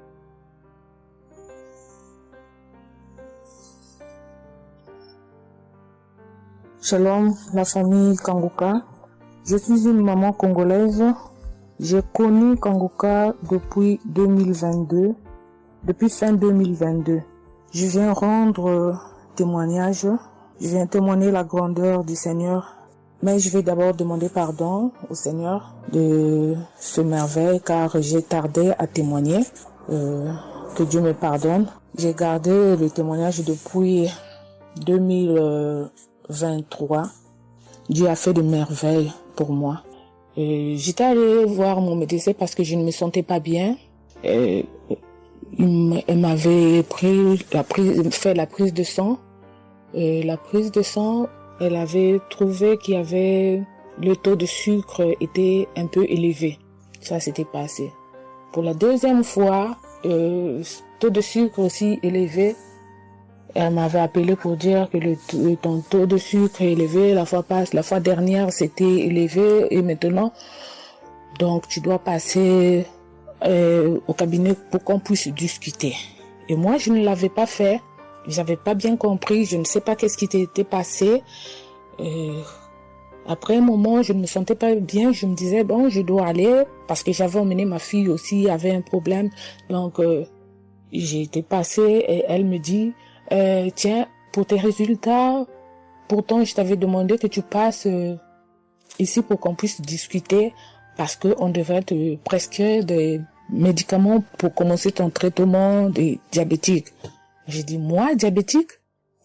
Shalom, la famille Kangoka. Je suis une maman congolaise. J'ai connu Kangoka depuis 2022, depuis fin 2022. Je viens rendre témoignage. Je viens témoigner la grandeur du Seigneur. Mais je vais d'abord demander pardon au Seigneur de ce merveille car j'ai tardé à témoigner. Que Dieu me pardonne. J'ai gardé le témoignage depuis 2023. Dieu a fait de merveilles pour moi. J'étais allée voir mon médecin parce que je ne me sentais pas bien. Elle m'avait fait la prise de sang. Et la prise de sang, elle avait trouvé qu'il y avait le taux de sucre était un peu élevé. Ça s'était passé. Pour la deuxième fois, taux de sucre aussi élevé. Elle m'avait appelé pour dire que ton taux de sucre est élevé, la fois dernière c'était élevé et maintenant, donc tu dois passer au cabinet pour qu'on puisse discuter. Et moi, je ne l'avais pas fait, j'avais pas bien compris, je ne sais pas qu'est-ce qui était passé. Après un moment, je ne me sentais pas bien, je me disais, bon, je dois aller, parce que j'avais emmené ma fille aussi, avait un problème, donc j'ai été passée et elle me dit, tiens, pour tes résultats, pourtant je t'avais demandé que tu passes ici pour qu'on puisse discuter, parce qu'on devrait te prescrire des médicaments pour commencer ton traitement des diabétiques. J'ai dit, moi, diabétique?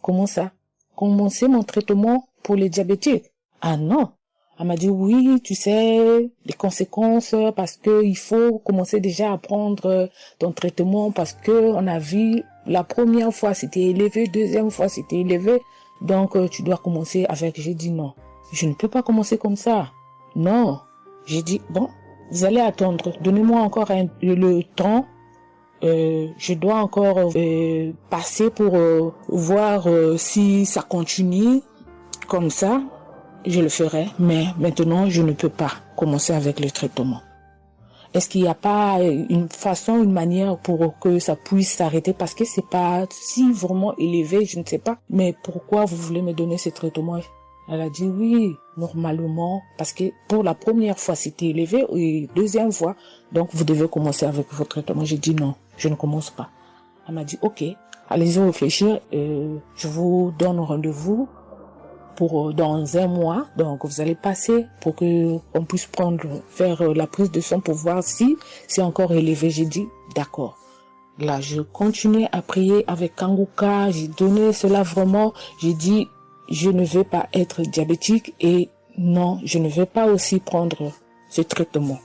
Comment ça? Commencer mon traitement pour les diabétiques? Ah non. Elle m'a dit, oui, tu sais, les conséquences, parce que il faut commencer déjà à prendre ton traitement, parce que on a vu, la première fois c'était élevé, deuxième fois c'était élevé, donc tu dois commencer avec. J'ai dit non, je ne peux pas commencer comme ça. Non. J'ai dit, bon, vous allez attendre, donnez-moi encore le temps, je dois encore passer pour voir si ça continue comme ça. Je le ferai, mais maintenant, je ne peux pas commencer avec le traitement. Est-ce qu'il n'y a pas une façon, une manière pour que ça puisse s'arrêter? Parce que c'est pas si vraiment élevé, je ne sais pas. Mais pourquoi vous voulez me donner ce traitement? Elle a dit oui, normalement, parce que pour la première fois, c'était élevé, et deuxième fois, donc vous devez commencer avec votre traitement. J'ai dit non, je ne commence pas. Elle m'a dit ok, allez-y réfléchir, je vous donne rendez-vous pour dans un mois, donc vous allez passer pour que on puisse faire la prise de sang pour voir si c'est encore élevé. J'ai dit d'accord. Là, je continuais à prier avec Kanguka, j'ai donné cela vraiment, j'ai dit je ne veux pas être diabétique et non, je ne veux pas aussi prendre ce traitement.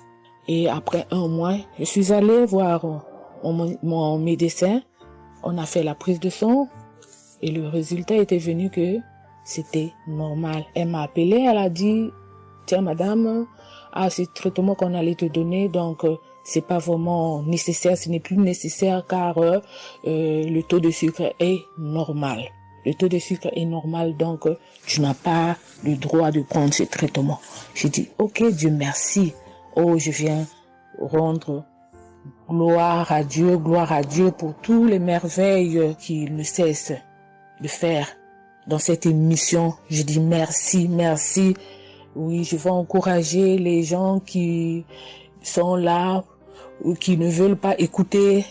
Et après un mois, je suis allée voir mon médecin, on a fait la prise de sang et le résultat était venu que c'était normal. Elle m'a appelé, elle a dit, tiens madame, ce traitement qu'on allait te donner, donc c'est pas vraiment nécessaire, ce n'est plus nécessaire car le taux de sucre est normal. Le taux de sucre est normal, donc tu n'as pas le droit de prendre ce traitement. J'ai dit, ok, Dieu merci. Oh, je viens rendre gloire à Dieu pour toutes les merveilles qu'il ne cesse de faire dans cette émission. Je dis merci, merci. Oui, je vais encourager les gens qui sont là ou qui ne veulent pas écouter,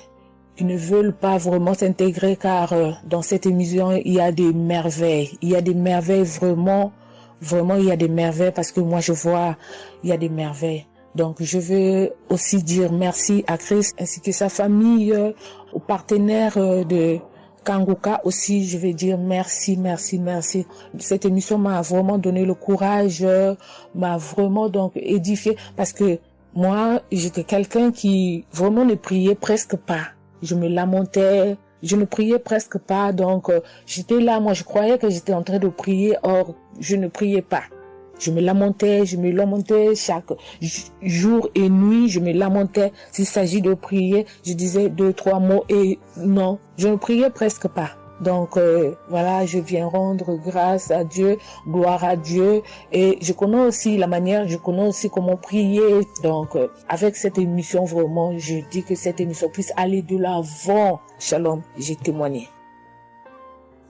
qui ne veulent pas vraiment s'intégrer, car dans cette émission, il y a des merveilles. Il y a des merveilles vraiment, il y a des merveilles parce que moi je vois, il y a des merveilles. Donc je veux aussi dire merci à Christ ainsi que sa famille, aux partenaires de Kanguka aussi, je vais dire merci, merci, merci. Cette émission m'a vraiment donné le courage, m'a vraiment donc édifié, parce que moi, j'étais quelqu'un qui vraiment ne priait presque pas. Je me lamentais, je ne priais presque pas, donc j'étais là, moi je croyais que j'étais en train de prier, or je ne priais pas. Je me lamentais chaque jour et nuit, je me lamentais. S'il s'agit de prier, je disais 2-3 mots et non, je ne priais presque pas. Donc voilà, je viens rendre grâce à Dieu, gloire à Dieu, et je connais aussi la manière, je connais aussi comment prier. Donc avec cette émission, vraiment, je dis que cette émission puisse aller de l'avant. Shalom, j'ai témoigné.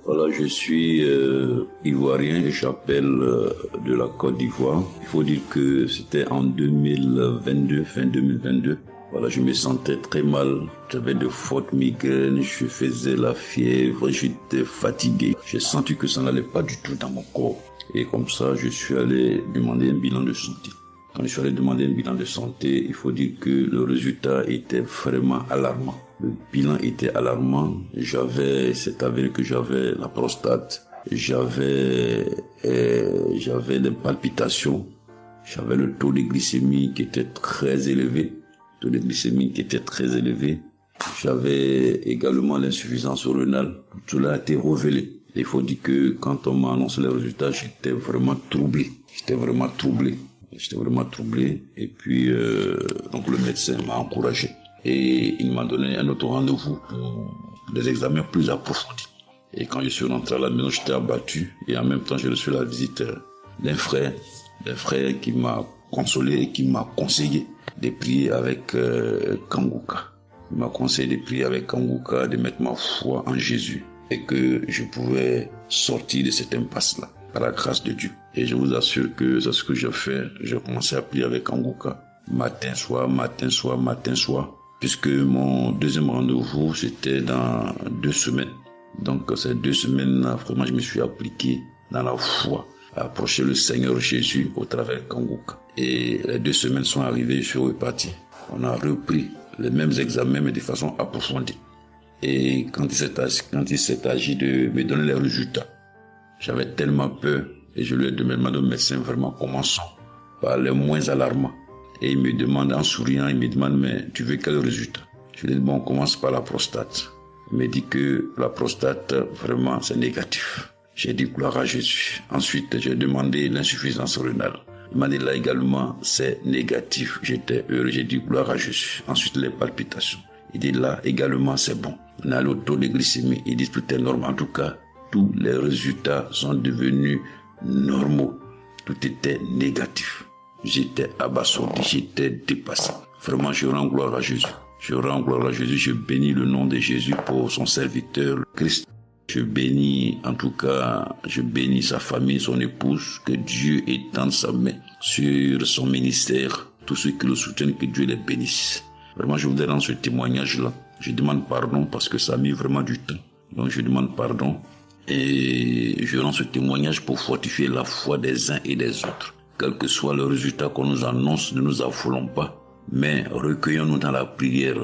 Voilà, je suis ivoirien et j'appelle de la Côte d'Ivoire. Il faut dire que c'était en 2022, fin 2022. Voilà, je me sentais très mal. J'avais de fortes migraines, je faisais la fièvre, j'étais fatigué. J'ai senti que ça n'allait pas du tout dans mon corps. Et comme ça, je suis allé demander un bilan de santé. Quand je suis allé demander un bilan de santé, il faut dire que le résultat était vraiment alarmant. Le bilan était alarmant. C'est avéré que j'avais la prostate, j'avais des palpitations, j'avais le taux de glycémie qui était très élevé. J'avais également l'insuffisance rénale. Tout cela a été révélé. Il faut dire que quand on m'a annoncé les résultats, j'étais vraiment troublé. Et puis, donc le médecin m'a encouragé. Et il m'a donné un autre rendez-vous pour des examens plus approfondis. Et quand je suis rentré à la maison, j'étais abattu. Et en même temps, j'ai reçu la visite d'un frère qui m'a consolé et qui m'a conseillé de prier avec Kanguka. Il m'a conseillé de prier avec Kanguka, de mettre ma foi en Jésus et que je pouvais sortir de cette impasse-là par la grâce de Dieu. Et je vous assure que c'est ce que j'ai fait. J'ai commencé à prier avec Kanguka matin, soir, puisque mon deuxième rendez-vous, c'était dans 2 semaines. Donc ces 2 semaines-là, vraiment, je me suis appliqué dans la foi à approcher le Seigneur Jésus au travers de Kanguka. Et les 2 semaines sont arrivées, je suis reparti. On a repris les mêmes examens, mais de façon approfondie. Et quand il s'est agi de me donner les résultats, j'avais tellement peur et je lui ai demandé au médecin, vraiment, commençons par les moins alarmants. Et il me demande en souriant, mais tu veux quel résultat? Je lui ai dit, bon, on commence par la prostate. Il me dit que la prostate, vraiment, c'est négatif. J'ai dit gloire à Jésus. Ensuite, j'ai demandé l'insuffisance rénale. Il m'a dit là également, c'est négatif. J'étais heureux, j'ai dit gloire à Jésus. Ensuite, les palpitations. Il dit là également, c'est bon. On a le taux de glycémie. Il dit tout est normal. En tout cas, tous les résultats sont devenus normaux. Tout était négatif. J'étais abasourdi, j'étais dépassé. Vraiment, je rends gloire à Jésus. Je rends gloire à Jésus. Je bénis le nom de Jésus pour son serviteur, le Christ. Je bénis, en tout cas, je bénis sa famille, son épouse, que Dieu étende sa main sur son ministère. Tous ceux qui le soutiennent, que Dieu les bénisse. Vraiment, je voudrais rendre ce témoignage-là. Je demande pardon parce que ça a mis vraiment du temps. Donc, je demande pardon et je rends ce témoignage pour fortifier la foi des uns et des autres. Quel que soit le résultat qu'on nous annonce, ne nous affolons pas, mais recueillons-nous dans la prière.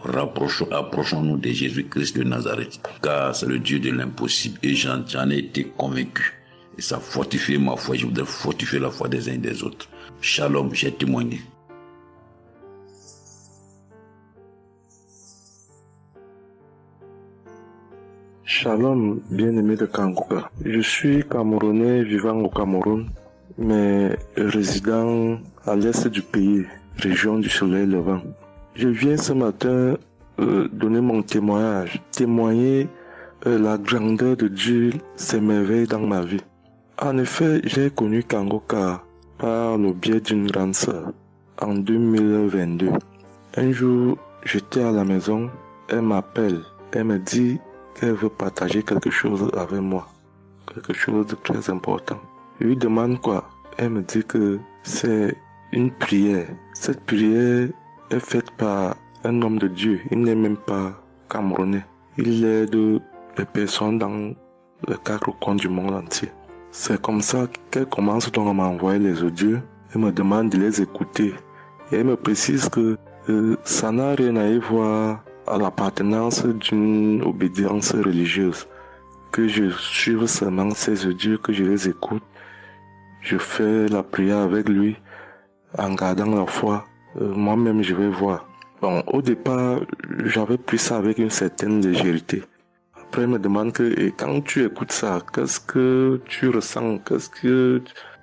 Approchons-nous de Jésus-Christ de Nazareth, car c'est le Dieu de l'impossible et j'en ai été convaincu. Et ça fortifie ma foi, je voudrais fortifier la foi des uns et des autres. Shalom, j'ai témoigné. Shalom, bien-aimé de Kanguka. Je suis Camerounais vivant au Cameroun, mais résident à l'est du pays, région du soleil levant. Je viens ce matin donner mon témoignage, témoigner la grandeur de Dieu, ses merveilles dans ma vie. En effet, j'ai connu Kanguka par le biais d'une grande sœur en 2022. Un jour, j'étais à la maison, elle m'appelle, elle me dit qu'elle veut partager quelque chose avec moi, quelque chose de très important. Je lui demande quoi? Elle me dit que c'est une prière. Cette prière est faite par un homme de Dieu. Il n'est même pas camerounais. Il aide les personnes dans les 4 coins du monde entier. C'est comme ça qu'elle commence donc à m'envoyer les audios. Elle me demande de les écouter. Et elle me précise que ça n'a rien à y voir à l'appartenance d'une obédience religieuse. Que je suive seulement ces audios, que je les écoute. Je fais la prière avec lui en gardant la foi. Moi-même, je vais voir. Bon, au départ, j'avais pris ça avec une certaine légèreté. Après, il me demande que, et quand tu écoutes ça, qu'est-ce que tu ressens? Qu'est-ce que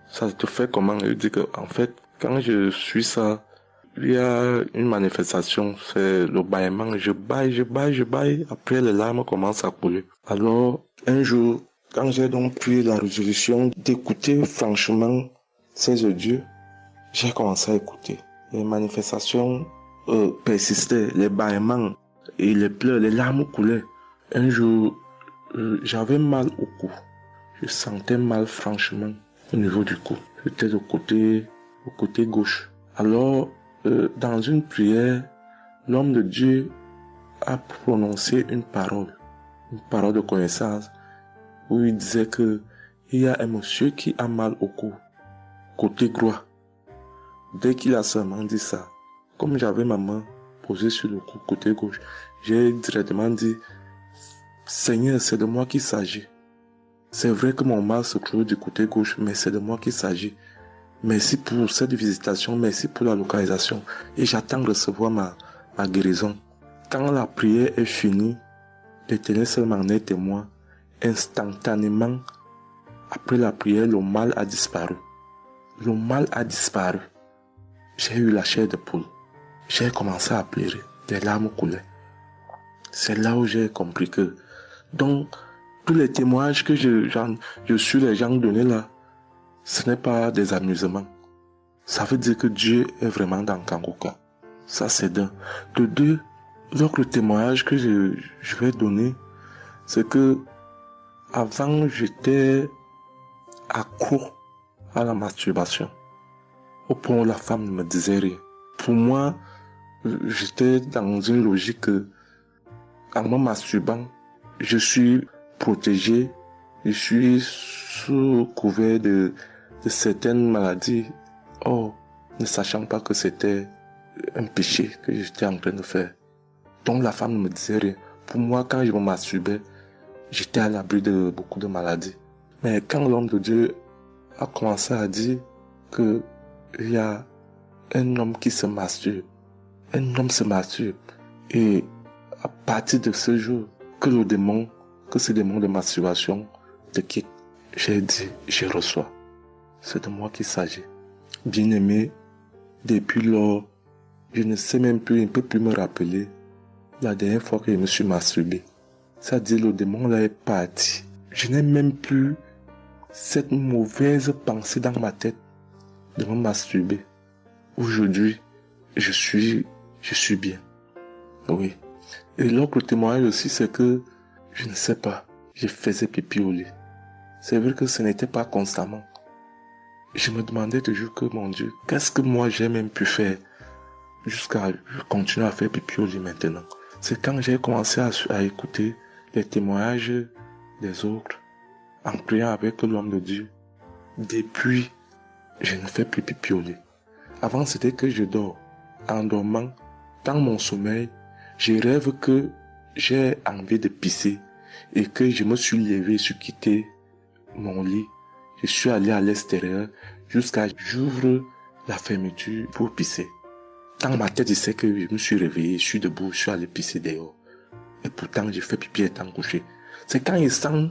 ça te fait comment? Je dis que, en fait, quand je suis ça, il y a une manifestation, c'est le bâillement. Je baille. Après, les larmes commencent à couler. Alors, un jour, quand j'ai donc pris la résolution d'écouter franchement ces audios, j'ai commencé à écouter. Les manifestations persistaient, les bâillements et les pleurs, les larmes coulaient. Un jour, j'avais mal au cou. Je sentais mal franchement au niveau du cou. J'étais au côté gauche. Alors, dans une prière, l'homme de Dieu a prononcé une parole de connaissance, où il disait que il y a un monsieur qui a mal au cou, côté droit. Dès qu'il a seulement dit ça, comme j'avais ma main posée sur le cou, côté gauche, j'ai directement dit, Seigneur, c'est de moi qu'il s'agit. C'est vrai que mon mal se trouve du côté gauche, mais c'est de moi qu'il s'agit. Merci pour cette visitation, merci pour la localisation. Et j'attends de recevoir ma guérison. Quand la prière est finie, l'Éternel seul m'en est témoin. Instantanément, après la prière, le mal a disparu. J'ai eu la chair de poule. J'ai commencé à pleurer. des larmes coulaient. C'est là où j'ai compris que, donc, tous les témoignages que je suis les gens donner là, ce n'est pas des amusements. Ça veut dire que Dieu est vraiment dans Kangoka. Ça, c'est d'un. De deux, l'autre témoignage que je vais donner, c'est que avant, j'étais accro à la masturbation. Au point où la femme ne me disait rien. Pour moi, j'étais dans une logique que, en me masturbant, je suis protégé, je suis sous couvert de certaines maladies. Oh, ne sachant pas que c'était un péché que j'étais en train de faire. Donc la femme ne me disait rien. Pour moi, quand je me masturbais, j'étais à l'abri de beaucoup de maladies. Mais quand l'homme de Dieu a commencé à dire que il y a un homme qui se masturbe, un homme se masturbe, et à partir de ce jour, que ce démon de masturbation te quitte, j'ai dit, je reçois. C'est de moi qu'il s'agit. Bien-aimé, depuis lors, je ne sais même plus, je ne peux plus me rappeler la dernière fois que je me suis masturbé. C'est-à-dire, le démon là est parti. Je n'ai même plus cette mauvaise pensée dans ma tête de me masturber. Aujourd'hui, je suis bien. Oui. Et l'autre témoignage aussi, c'est que, je ne sais pas, je faisais pipi au lit. C'est vrai que ce n'était pas constamment. Je me demandais toujours que, mon Dieu, qu'est-ce que moi j'ai même pu faire jusqu'à continuer à faire pipi au lit maintenant. C'est quand j'ai commencé à écouter les témoignages des autres, en priant avec l'homme de Dieu. Depuis, je ne fais plus pipi au lit. Avant, c'était que je dors. En dormant, dans mon sommeil, je rêve que j'ai envie de pisser et que je me suis levé, je suis quitté mon lit. Je suis allé à l'extérieur jusqu'à j'ouvre la fermeture pour pisser. Dans ma tête, je sais que je me suis réveillé, je suis debout, je suis allé pisser dehors. Et pourtant, j'ai fait pipi étant couché. C'est quand je sens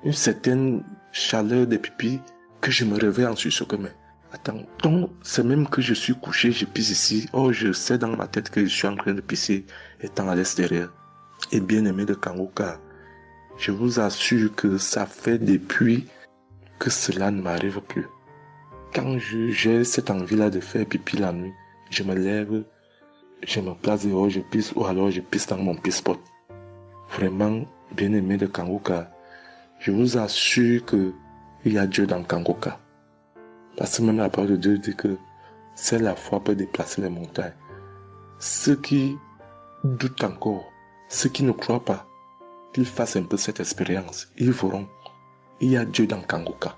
une certaine chaleur de pipi que je me réveille en sursaut. Mais attends, donc c'est même que je suis couché, je pisse ici. Oh, je sais dans ma tête que je suis en train de pisser étant à l'extérieur. Et bien aimé de Kangoka, je vous assure que ça fait depuis que cela ne m'arrive plus. Quand j'ai cette envie-là de faire pipi la nuit, je me lève, je me place dehors, je pisse, ou alors je pisse dans mon pisse-pot. Vraiment, bien aimé de Kangoka, je vous assure que il y a Dieu dans Kangoka. Parce que même la parole de Dieu dit que seule la foi peut déplacer les montagnes. Ceux qui doutent encore, ceux qui ne croient pas, qu'ils fassent un peu cette expérience, ils verront. Il y a Dieu dans Kangoka.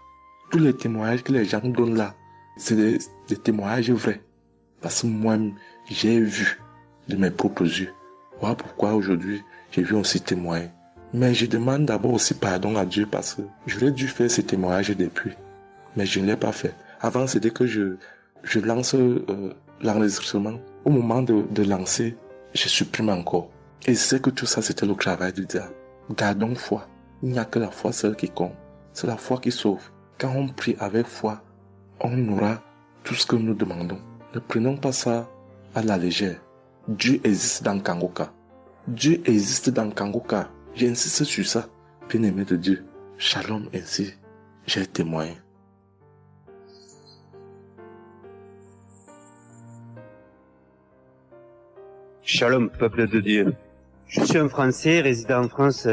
Tous les témoignages que les gens donnent là, c'est des témoignages vrais. Parce que moi, j'ai vu de mes propres yeux. Voilà pourquoi aujourd'hui, j'ai vu aussi témoigner. Mais je demande d'abord aussi pardon à Dieu parce que j'aurais dû faire ces témoignages depuis. Mais je ne l'ai pas fait. Avant, c'était que je lance l'enregistrement. Au moment de lancer, je supprime encore. Et je sais que tout ça, c'était le travail du diable. Gardons foi. Il n'y a que la foi seule qui compte. C'est la foi qui sauve. Quand on prie avec foi, on aura tout ce que nous demandons. Ne prenons pas ça à la légère. Dieu existe dans Kangoka. Dieu existe dans Kangoka. J'insiste sur ça. Bien-aimé de Dieu. Shalom ainsi. J'ai témoigné. Shalom, peuple de Dieu. Je suis un Français résidant en France,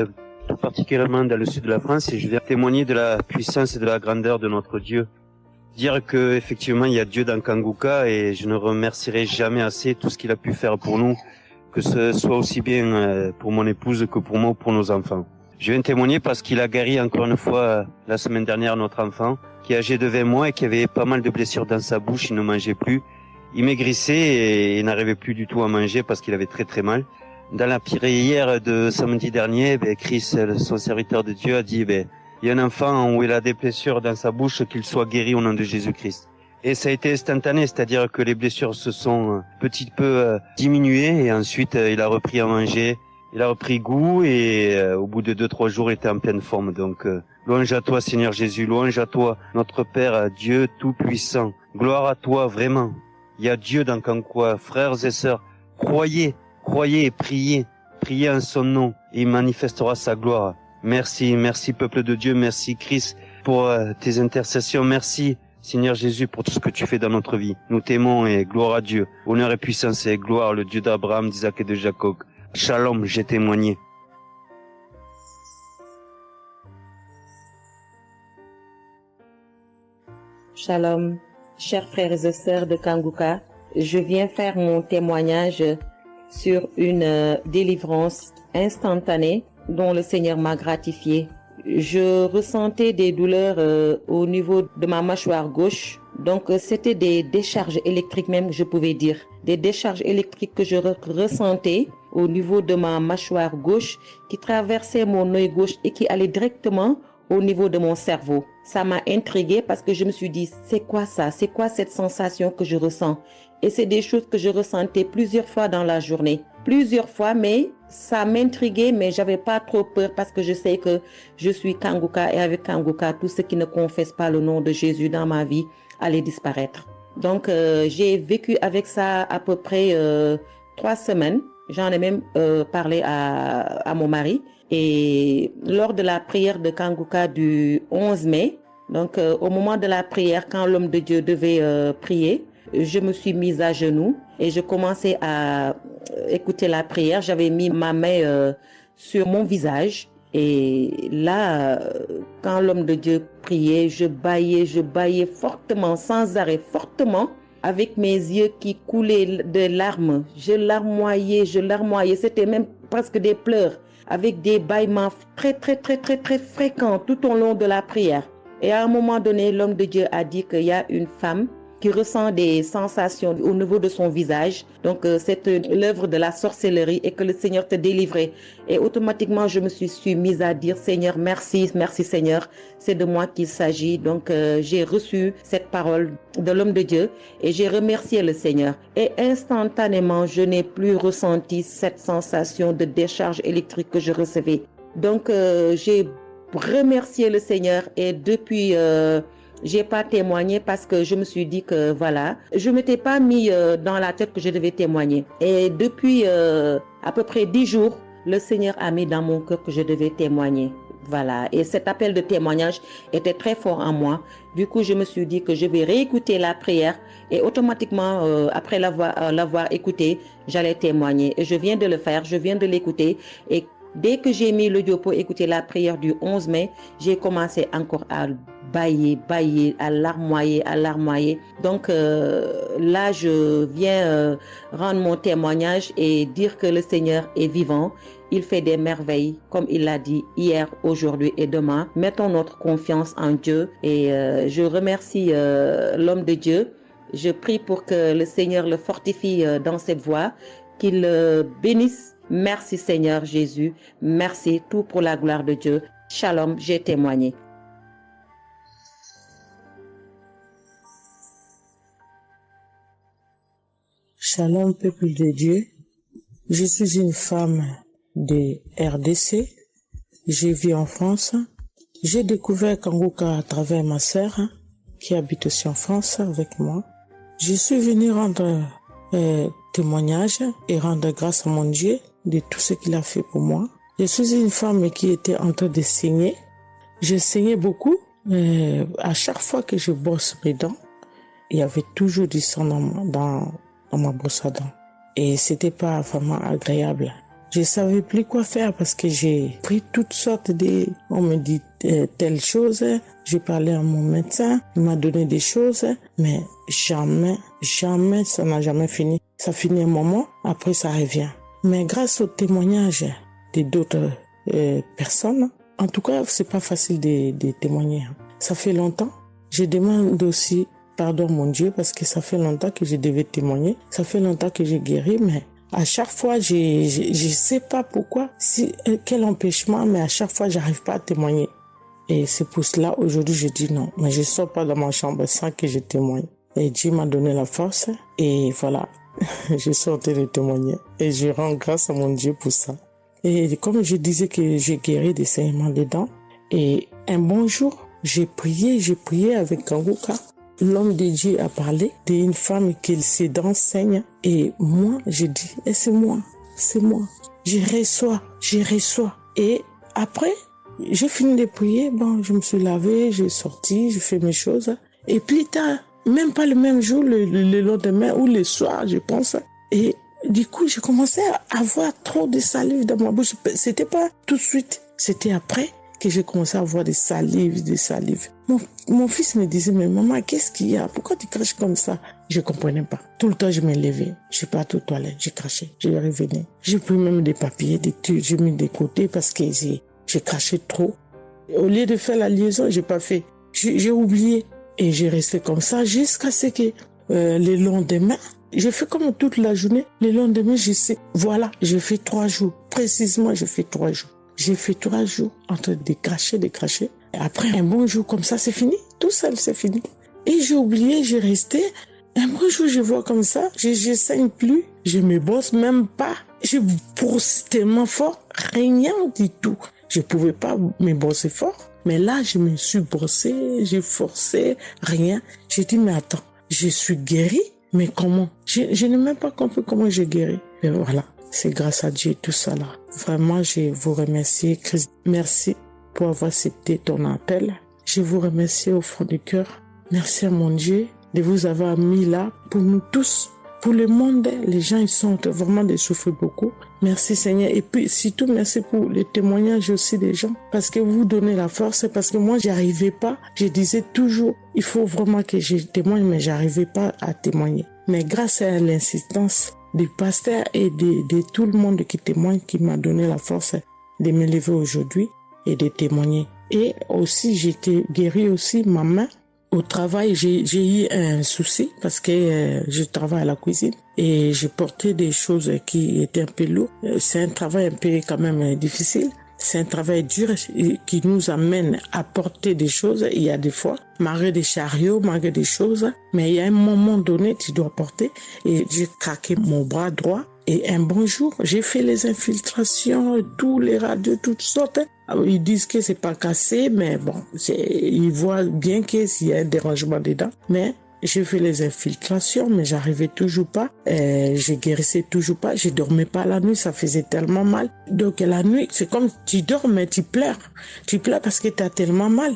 tout particulièrement dans le sud de la France, et je viens témoigner de la puissance et de la grandeur de notre Dieu. Dire que effectivement il y a Dieu dans Kangoka, et je ne remercierai jamais assez tout ce qu'il a pu faire pour nous, que ce soit aussi bien pour mon épouse que pour moi ou pour nos enfants. Je viens témoigner parce qu'il a guéri encore une fois la semaine dernière notre enfant, qui est âgé de 20 mois et qui avait pas mal de blessures dans sa bouche, il ne mangeait plus. Il maigrissait et n'arrivait plus du tout à manger parce qu'il avait très très mal. Dans la prière de samedi dernier, Chris, son serviteur de Dieu, a dit il y a un enfant où il a des blessures dans sa bouche, qu'il soit guéri au nom de Jésus-Christ. Et ça a été instantané, c'est-à-dire que les blessures se sont petit peu diminuées et ensuite il a repris à manger, il a repris goût et au bout de 2-3 jours il était en pleine forme. Donc louange à toi Seigneur Jésus, louange à toi notre Père Dieu Tout-Puissant. Gloire à toi vraiment. Il y a Dieu dans Kangoka, frères et sœurs, croyez Croyez et priez. Priez en son nom et il manifestera sa gloire. Merci, merci peuple de Dieu, merci Christ pour tes intercessions. Merci Seigneur Jésus pour tout ce que tu fais dans notre vie. Nous t'aimons et gloire à Dieu. Honneur et puissance et gloire, le Dieu d'Abraham, d'Isaac et de Jacob. Shalom, j'ai témoigné. Shalom, chers frères et sœurs de Kanguka, je viens faire mon témoignage sur une délivrance instantanée dont le Seigneur m'a gratifié. Je ressentais des douleurs au niveau de ma mâchoire gauche, donc c'était des décharges électriques même, je pouvais dire. Des décharges électriques que je ressentais au niveau de ma mâchoire gauche qui traversaient mon œil gauche et qui allaient directement au niveau de mon cerveau. Ça m'a intriguée parce que je me suis dit, c'est quoi ça? C'est quoi cette sensation que je ressens? Et c'est des choses que je ressentais plusieurs fois dans la journée. Plusieurs fois, mais ça m'intriguait, mais j'avais pas trop peur parce que je sais que je suis Kanguka et avec Kanguka, tout ce qui ne confesse pas le nom de Jésus dans ma vie allait disparaître. Donc, j'ai vécu avec ça à peu près 3 semaines. J'en ai même parlé à mon mari. Et lors de la prière de Kanguka du 11 mai, donc au moment de la prière, quand l'homme de Dieu devait prier, je me suis mise à genoux et je commençais à écouter la prière. J'avais mis ma main sur mon visage et là, quand l'homme de Dieu priait, je bâillais fortement, sans arrêt, fortement, avec mes yeux qui coulaient de larmes. Je larmoyais. C'était même presque des pleurs, avec des bâillements très fréquents tout au long de la prière. Et à un moment donné, l'homme de Dieu a dit qu'il y a une femme qui ressent des sensations au niveau de son visage. Donc, c'est l'œuvre de la sorcellerie et que le Seigneur te délivrait. Et automatiquement, je me suis mise à dire, Seigneur, merci Seigneur, c'est de moi qu'il s'agit. Donc, j'ai reçu cette parole de l'homme de Dieu et j'ai remercié le Seigneur. Et instantanément, je n'ai plus ressenti cette sensation de décharge électrique que je recevais. Donc, j'ai remercié le Seigneur et depuis... j'ai pas témoigné parce que je me suis dit que voilà, je m'étais pas mis dans la tête que je devais témoigner. Et depuis à peu près 10 jours, le Seigneur a mis dans mon cœur que je devais témoigner. Voilà. Et cet appel de témoignage était très fort en moi. Du coup, je me suis dit que je vais réécouter la prière et automatiquement, après l'avoir écouté, j'allais témoigner. Et je viens de le faire, je viens de l'écouter et dès que j'ai mis l'audio pour écouter la prière du 11 mai, j'ai commencé encore à bâiller, à larmoyer. Donc là, je viens rendre mon témoignage et dire que le Seigneur est vivant. Il fait des merveilles, comme il l'a dit hier, aujourd'hui et demain. Mettons notre confiance en Dieu et je remercie l'homme de Dieu. Je prie pour que le Seigneur le fortifie dans cette voie, qu'il bénisse. Merci Seigneur Jésus, merci, tout pour la gloire de Dieu. Shalom, j'ai témoigné. Shalom, peuple de Dieu. Je suis une femme de RDC. Je vis en France. J'ai découvert Kanguka à travers ma sœur qui habite aussi en France avec moi. Je suis venue rendre témoignage et rendre grâce à mon Dieu de tout ce qu'il a fait pour moi. Je suis une femme qui était en train de saigner. Je saignais beaucoup. À chaque fois que je brosse mes dents, il y avait toujours du sang dans ma brosse à dents. Et c'était pas vraiment agréable. Je savais plus quoi faire parce que j'ai pris toutes sortes on me dit telle chose. J'ai parlé à mon médecin, il m'a donné des choses, mais jamais, ça n'a jamais fini. Ça finit un moment, après ça revient. Mais grâce au témoignage de d'autres personnes, en tout cas, c'est pas facile de témoigner. Ça fait longtemps. Je demande aussi pardon, mon Dieu, parce que ça fait longtemps que je devais témoigner. Ça fait longtemps que j'ai guéri, mais à chaque fois, je sais pas pourquoi, quel empêchement, mais à chaque fois, j'arrive pas à témoigner. Et c'est pour cela, aujourd'hui, je dis non, mais je sors pas de ma chambre sans que je témoigne. Et Dieu m'a donné la force, et voilà, je suis en train de témoigner. Et je rends grâce à mon Dieu pour ça. Et comme je disais que j'ai guéri des saignements des dents, et un bon jour, j'ai prié avec Kanguka. L'homme de Dieu a parlé d'une femme qui ses dents saignent. Et moi, j'ai dit, et c'est moi. c'est moi. Je reçois. Et après, j'ai fini de prier, bon, je me suis lavé, j'ai sorti, j'ai fait mes choses. Et plus tard, même pas le même jour, le lendemain ou le soir, je pense. Et du coup, j'ai commencé à avoir trop de salive dans ma bouche. C'était pas tout de suite, c'était après que j'ai commencé à avoir des salives. Mon fils me disait, mais maman, qu'est-ce qu'il y a? Pourquoi tu craches comme ça? Je comprenais pas. Tout le temps, je me levais. Je suis partie aux toilettes, j'ai craché, je revenais. J'ai pris même des papiers, des trucs, j'ai mis de côté parce que j'ai craché trop. Au lieu de faire la liaison, j'ai pas fait. J'ai oublié. Et j'ai resté comme ça jusqu'à ce que le lendemain, j'ai fait comme toute la journée. Le lendemain, je sais, voilà, j'ai fait 3 jours. Précisément, j'ai fait 3 jours. J'ai fait 3 jours en train de cracher. Et après, un bon jour comme ça, c'est fini. Tout seul, c'est fini. Et j'ai oublié, j'ai resté. Un bon jour, je vois comme ça, je saigne plus. Je me bosse même pas. Je brosse tellement fort, rien du tout. Je pouvais pas me bosser fort. Mais là, je me suis brossé, j'ai forcé, rien. J'ai dit, mais attends, je suis guéri, mais comment? Je n'ai même pas compris comment j'ai guéri. Mais voilà, c'est grâce à Dieu tout ça là. Vraiment, je vous remercie, Christ. Merci pour avoir accepté ton appel. Je vous remercie au fond du cœur. Merci à mon Dieu de vous avoir mis là pour nous tous. Pour le monde, les gens, ils sont vraiment de souffrir beaucoup. Merci Seigneur. Et puis, surtout, merci pour les témoignages aussi des gens. Parce que vous donnez la force. Parce que moi, j'y arrivais pas. Je disais toujours, il faut vraiment que je témoigne, mais j'arrivais pas à témoigner. Mais grâce à l'insistance du pasteur et de tout le monde qui témoigne, qui m'a donné la force de me lever aujourd'hui et de témoigner. Et aussi, j'étais guérie aussi, ma main. Au travail, j'ai eu un souci parce que je travaille à la cuisine et j'ai porté des choses qui étaient un peu lourdes. C'est un travail un peu quand même difficile. C'est un travail dur qui nous amène à porter des choses. Il y a des fois, malgré des chariots, malgré des choses, mais il y a un moment donné, tu dois porter. Et j'ai craqué mon bras droit. Et un bon jour, j'ai fait les infiltrations, tous les radios, toutes sortes. Alors, ils disent que c'est pas cassé, mais bon, ils voient bien qu'il y a un dérangement dedans. Mais j'ai fait les infiltrations, mais j'arrivais toujours pas. Je guérissais toujours pas. Je dormais pas la nuit, ça faisait tellement mal. Donc la nuit, c'est comme tu dors, mais tu pleures. Tu pleures parce que tu as tellement mal.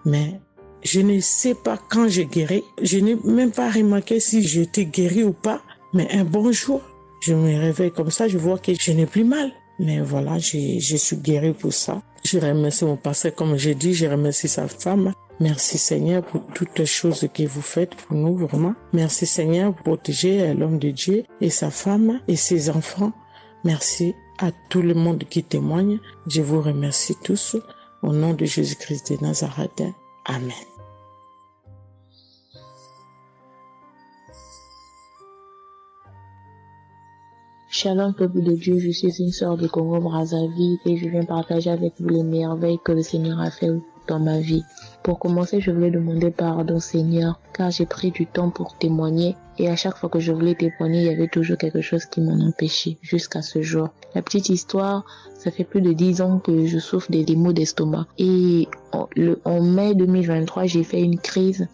Mais je ne sais pas quand j'ai guéri. Je n'ai même pas remarqué si j'étais guéri ou pas. Mais un bon jour, je me réveille comme ça, je vois que je n'ai plus mal. Mais voilà, je suis guéri pour ça. Je remercie mon pasteur, comme j'ai dit, je remercie sa femme. Merci Seigneur pour toutes les choses que vous faites pour nous, vraiment. Merci Seigneur pour protéger l'homme de Dieu et sa femme et ses enfants. Merci à tout le monde qui témoigne. Je vous remercie tous. Au nom de Jésus-Christ de Nazareth. Amen. Shalom peuple de Dieu, je suis une sœur de Congo-Brazzaville et je viens partager avec vous les merveilles que le Seigneur a fait dans ma vie. Pour commencer, je voulais demander pardon Seigneur, car j'ai pris du temps pour témoigner et à chaque fois que je voulais témoigner, il y avait toujours quelque chose qui m'en empêchait jusqu'à ce jour. La petite histoire, ça fait plus de 10 ans que je souffre des maux d'estomac et en mai 2023, j'ai fait une crise.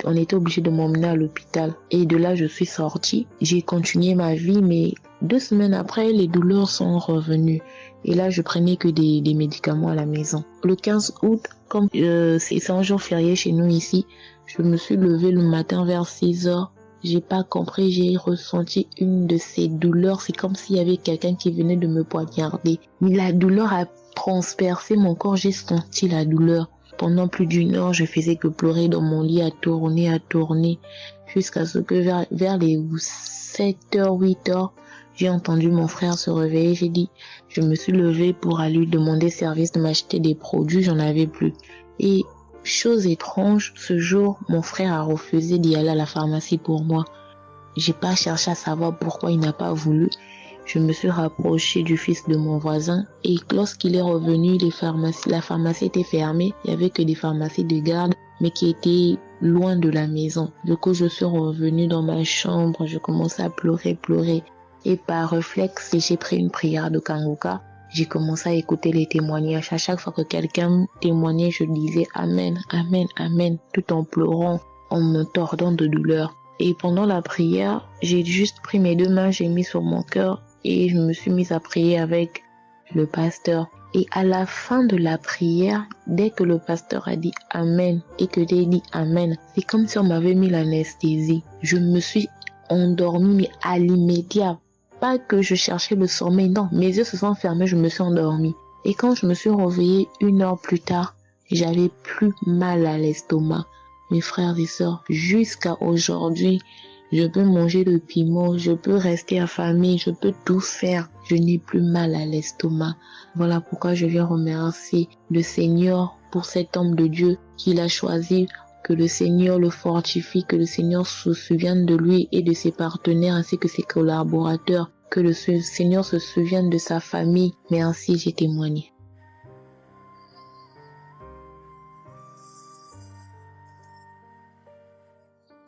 On était obligé de m'emmener à l'hôpital et de là, je suis sortie. J'ai continué ma vie, mais 2 semaines après, les douleurs sont revenues. Et là, je prenais que des médicaments à la maison. Le 15 août, comme c'est un jour férié chez nous ici, je me suis levée le matin vers 6 heures. J'ai pas compris, j'ai ressenti une de ces douleurs. C'est comme s'il y avait quelqu'un qui venait de me poignarder. Mais la douleur a transpercé mon corps, j'ai senti la douleur. Pendant plus d'1 heure, je faisais que pleurer dans mon lit, à tourner, jusqu'à ce que vers les 7h, 8h, j'ai entendu mon frère se réveiller. J'ai dit, je me suis levée pour aller lui demander service de m'acheter des produits, j'en avais plus. Et chose étrange, ce jour, mon frère a refusé d'y aller à la pharmacie pour moi. J'ai pas cherché à savoir pourquoi il n'a pas voulu. Je me suis rapprochée du fils de mon voisin et lorsqu'il est revenu, la pharmacie était fermée. Il y avait que des pharmacies de garde, mais qui étaient loin de la maison. Du coup, je suis revenue dans ma chambre, je commençais à pleurer. Et par réflexe, j'ai pris une prière de Kanguka. J'ai commencé à écouter les témoignages. À chaque fois que quelqu'un témoignait, je disais Amen, Amen, Amen, tout en pleurant, en me tordant de douleur. Et pendant la prière, j'ai juste pris mes 2 mains, j'ai mis sur mon cœur et je me suis mise à prier avec le pasteur. Et à la fin de la prière, dès que le pasteur a dit Amen et que j'ai dit Amen, c'est comme si on m'avait mis l'anesthésie. Je me suis endormie, mais à l'immédiat. Pas que je cherchais le sommeil, non. Mes yeux se sont fermés, je me suis endormie. Et quand je me suis réveillée 1 heure plus tard, j'avais plus mal à l'estomac. Mes frères et sœurs, jusqu'à aujourd'hui, je peux manger le piment, je peux rester affamée, je peux tout faire. Je n'ai plus mal à l'estomac. Voilà pourquoi je viens remercier le Seigneur pour cet homme de Dieu qu'il a choisi. Que le Seigneur le fortifie, que le Seigneur se souvienne de lui et de ses partenaires ainsi que ses collaborateurs. Que le Seigneur se souvienne de sa famille. Merci, j'ai témoigné.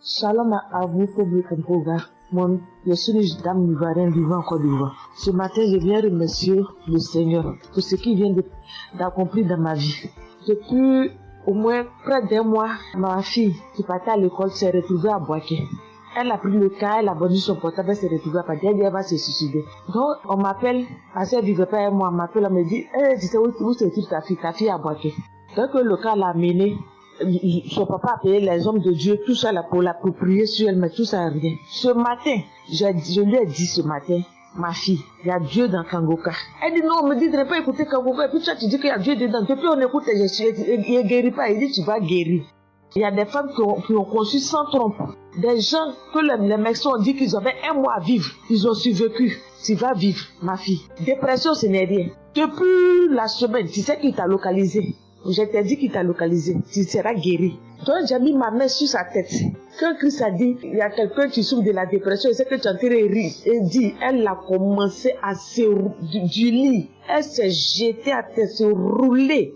Shalom à vous, public en programme. Moi, je suis une dame ivoirienne vivant en Côte d'Ivoire. Ce matin, je viens remercier le Seigneur pour ce qu'il vient d'accomplir dans ma vie. Depuis au moins près d'1 mois, ma fille qui partait à l'école s'est retrouvée à Boaké. Elle a pris le cas, elle a vendu son portable, elle s'est retrouvée à Paris, elle va se suicider. Donc, on m'appelle, parce qu'elle vivait pas avec moi, on m'appelle, on me dit, tu sais où se trouve ta fille à Boaké. Donc, le cas l'a amené. Son papa a payé les hommes de Dieu, tout ça là pour prier sur elle, mais tout ça rien. Ce matin, je lui ai dit ce matin, ma fille, il y a Dieu dans Kangoka. Elle dit non, on me dit de ne pas écouter Kangoka, et puis toi tu dis qu'il y a Dieu dedans. Depuis on écoute, il ne guérit pas, il dit tu vas guérir. Il y a des femmes qui ont conçu sans trompe. Des gens que les médecins ont dit qu'ils avaient 1 mois à vivre, ils ont survécu. Tu vas vivre, ma fille. Dépression, ce n'est rien. Depuis la semaine, tu sais qui t'a localisé. Je t'ai dit qu'il t'a localisé, tu seras guéri. Donc j'ai mis ma main sur sa tête. Quand Christ a dit, il y a quelqu'un qui souffre de la dépression, et c'est que tu es en train de rire. Et dit, elle a commencé à se du lit. Elle s'est jetée à terre, se rouler.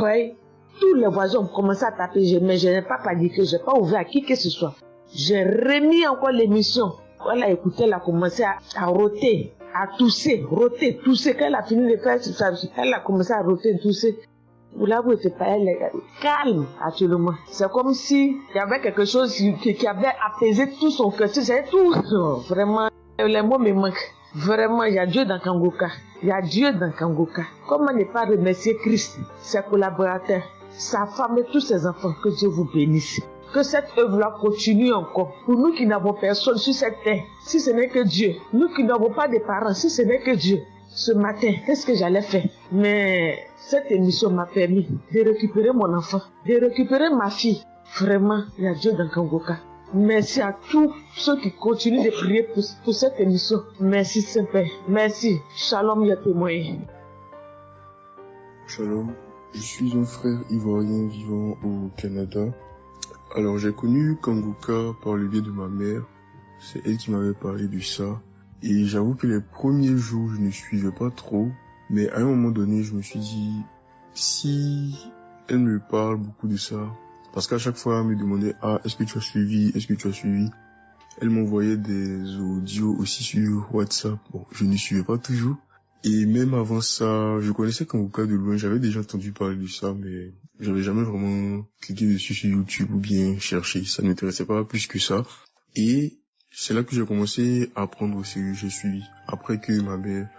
Oui. Tous les voisins ont commencé à taper, mais je n'ai pas paniqué, je n'ai pas ouvert à qui que ce soit. J'ai remis encore l'émission. Elle a écouté, elle a commencé à roter, à tousser, roter, tousser. Quand elle a fini de faire ça, elle a commencé à roter, tousser. Vous l'avez été pas, elle est calme actuellement. C'est comme si il y avait quelque chose qui avait apaisé tout son cœur. C'est tout. Non, vraiment, les mots me manquent. Vraiment, il y a Dieu dans Kangoka. Il y a Dieu dans Kangoka. Comment ne pas remercier Christ, ses collaborateurs, sa femme et tous ses enfants. Que Dieu vous bénisse. Que cette œuvre-là continue encore. Pour nous qui n'avons personne sur cette terre, si ce n'est que Dieu. Nous qui n'avons pas de parents, si ce n'est que Dieu. Ce matin, qu'est-ce que j'allais faire? Mais cette émission m'a permis de récupérer mon enfant, de récupérer ma fille. Vraiment, il y a Dieu dans Kangoka. Merci à tous ceux qui continuent de prier pour cette émission. Merci Saint-Père. Merci. Shalom, il y a témoigné. Shalom, je suis un frère ivoirien vivant au Canada. Alors j'ai connu Kangoka par le biais de ma mère. C'est elle qui m'avait parlé de ça. Et j'avoue que les premiers jours, je ne suivais pas trop. Mais à un moment donné, je me suis dit, si elle me parle beaucoup de ça, parce qu'à chaque fois, elle me demandait, est-ce que tu as suivi, elle m'envoyait des audios aussi sur WhatsApp. Bon, je ne suivais pas toujours. Et même avant ça, je connaissais Kangoka de loin, j'avais déjà entendu parler de ça, mais j'avais jamais vraiment cliqué dessus sur YouTube ou bien cherché. Ça ne m'intéressait pas plus que ça. Et c'est là que j'ai commencé à apprendre au sérieux, j'ai suivi. Après que ma mère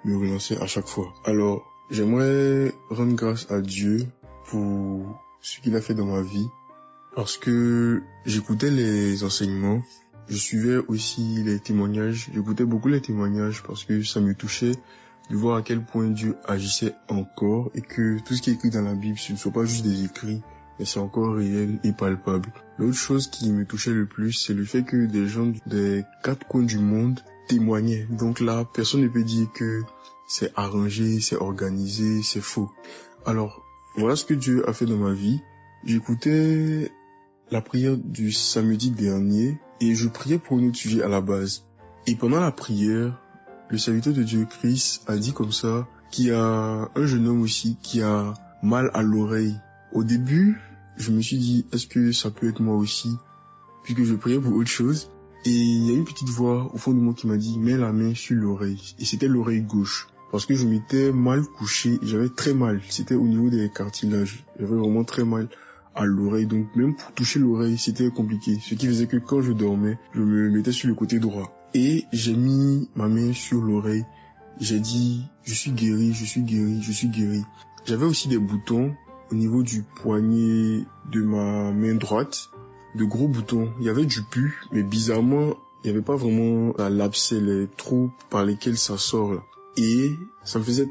me relançait à chaque fois. Alors, j'aimerais rendre grâce à Dieu pour ce qu'il a fait dans ma vie. Parce que j'écoutais les enseignements. Je suivais aussi les témoignages. J'écoutais beaucoup les témoignages parce que ça me touchait de voir à quel point Dieu agissait encore et que tout ce qui est écrit dans la Bible, ce ne sont pas juste des écrits, mais c'est encore réel et palpable. L'autre chose qui me touchait le plus, c'est le fait que des gens des 4 coins du monde témoignaient. Donc là, personne ne peut dire que c'est arrangé, c'est organisé, c'est faux. Alors, voilà ce que Dieu a fait dans ma vie. J'écoutais la prière du samedi dernier et je priais pour un autre sujet à la base. Et pendant la prière, le serviteur de Dieu, Christ, a dit comme ça qu'il y a un jeune homme aussi qui a mal à l'oreille. Au début, je me suis dit, est-ce que ça peut être moi aussi? Puisque je priais pour autre chose. Et il y a une petite voix au fond de moi qui m'a dit, mets la main sur l'oreille. Et c'était l'oreille gauche. Parce que je m'étais mal couché, j'avais très mal. C'était au niveau des cartilages. J'avais vraiment très mal à l'oreille. Donc même pour toucher l'oreille, c'était compliqué. Ce qui faisait que quand je dormais, je me mettais sur le côté droit. Et j'ai mis ma main sur l'oreille. J'ai dit, je suis guéri, je suis guéri, je suis guéri. J'avais aussi des boutons au niveau du poignet de ma main droite, de gros boutons. Il y avait du pus, mais bizarrement, il n'y avait pas vraiment l'abcès, les trous par lesquels ça sort là. Et ça me faisait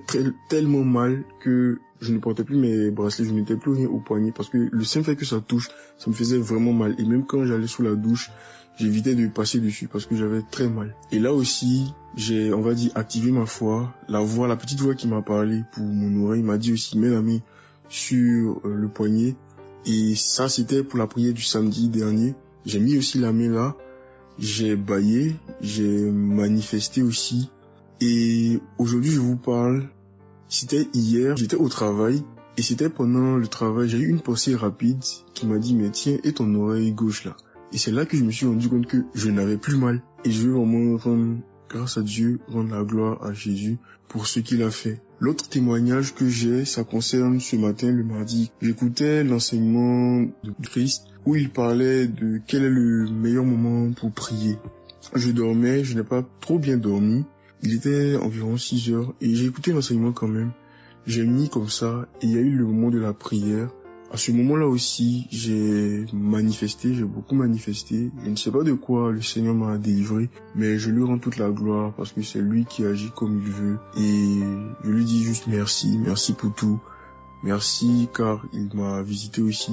tellement mal que je ne portais plus mes bracelets, je ne mettais plus rien au poignet parce que le simple fait que ça touche, ça me faisait vraiment mal. Et même quand j'allais sous la douche, j'évitais de passer dessus parce que j'avais très mal. Et là aussi, j'ai, on va dire, activé ma foi. La petite voix qui m'a parlé pour mon oreille m'a dit aussi, mets la main sur le poignet. Et ça, c'était pour la prière du samedi dernier. J'ai mis aussi la main là. J'ai bâillé, j'ai manifesté aussi. Et aujourd'hui, je vous parle, c'était hier, j'étais au travail. Et c'était pendant le travail, j'ai eu une pensée rapide qui m'a dit, mais tiens, et ton oreille gauche là? Et c'est là que je me suis rendu compte que je n'avais plus mal. Et je veux vraiment rendre grâce à Dieu, rendre la gloire à Jésus pour ce qu'il a fait. L'autre témoignage que j'ai, ça concerne ce matin, le mardi. J'écoutais l'enseignement de Christ où il parlait de quel est le meilleur moment pour prier. Je dormais, je n'ai pas trop bien dormi. Il était environ 6 heures et j'ai écouté l'enseignement quand même. J'ai mis comme ça et il y a eu le moment de la prière. À ce moment-là aussi, j'ai beaucoup manifesté. Je ne sais pas de quoi le Seigneur m'a délivré, mais je lui rends toute la gloire parce que c'est lui qui agit comme il veut. Et je lui dis juste merci pour tout. Merci car il m'a visité aussi.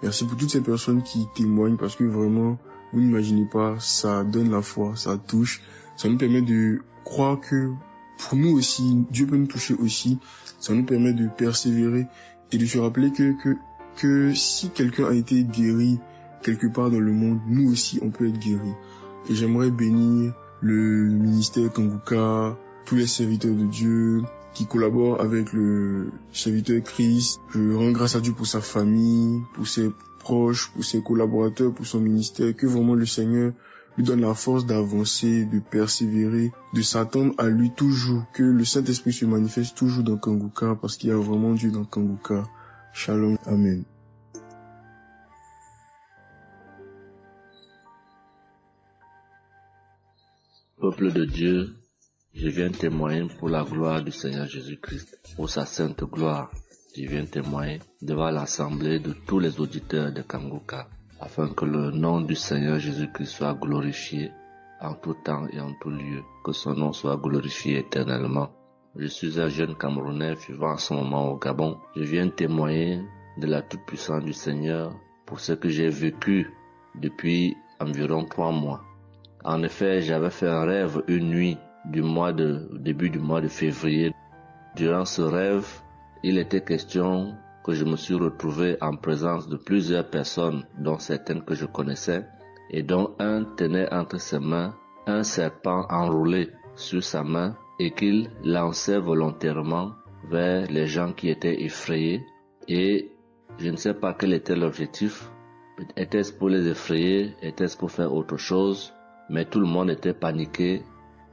Merci pour toutes ces personnes qui témoignent parce que vraiment, vous n'imaginez pas, ça donne la foi, ça touche. Ça nous permet de croire que pour nous aussi, Dieu peut nous toucher aussi. Ça nous permet de persévérer et de se rappeler que si quelqu'un a été guéri quelque part dans le monde, nous aussi on peut être guéris. Et j'aimerais bénir le ministère Kanguka, tous les serviteurs de Dieu qui collaborent avec le serviteur Christ. Je rends grâce à Dieu pour sa famille, pour ses proches, pour ses collaborateurs, pour son ministère, que vraiment le Seigneur lui donne la force d'avancer, de persévérer, de s'attendre à lui toujours, que le Saint-Esprit se manifeste toujours dans Kanguka parce qu'il y a vraiment Dieu dans Kanguka. Shalom, Amen. Peuple de Dieu, je viens témoigner pour la gloire du Seigneur Jésus-Christ, pour sa sainte gloire. Je viens témoigner devant l'assemblée de tous les auditeurs de Kanguka, afin que le nom du Seigneur Jésus-Christ soit glorifié en tout temps et en tout lieu, que son nom soit glorifié éternellement. Je suis un jeune Camerounais vivant en ce moment au Gabon. Je viens témoigner de la toute-puissance du Seigneur pour ce que j'ai vécu depuis environ 3 mois. En effet, j'avais fait un rêve une nuit début du mois de février. Durant ce rêve, il était question que je me suis retrouvé en présence de plusieurs personnes, dont certaines que je connaissais, et dont un tenait entre ses mains un serpent enroulé sur sa main et qu'il lançait volontairement vers les gens qui étaient effrayés. Et je ne sais pas quel était l'objectif. Était-ce pour les effrayer? Était-ce pour faire autre chose? Mais tout le monde était paniqué.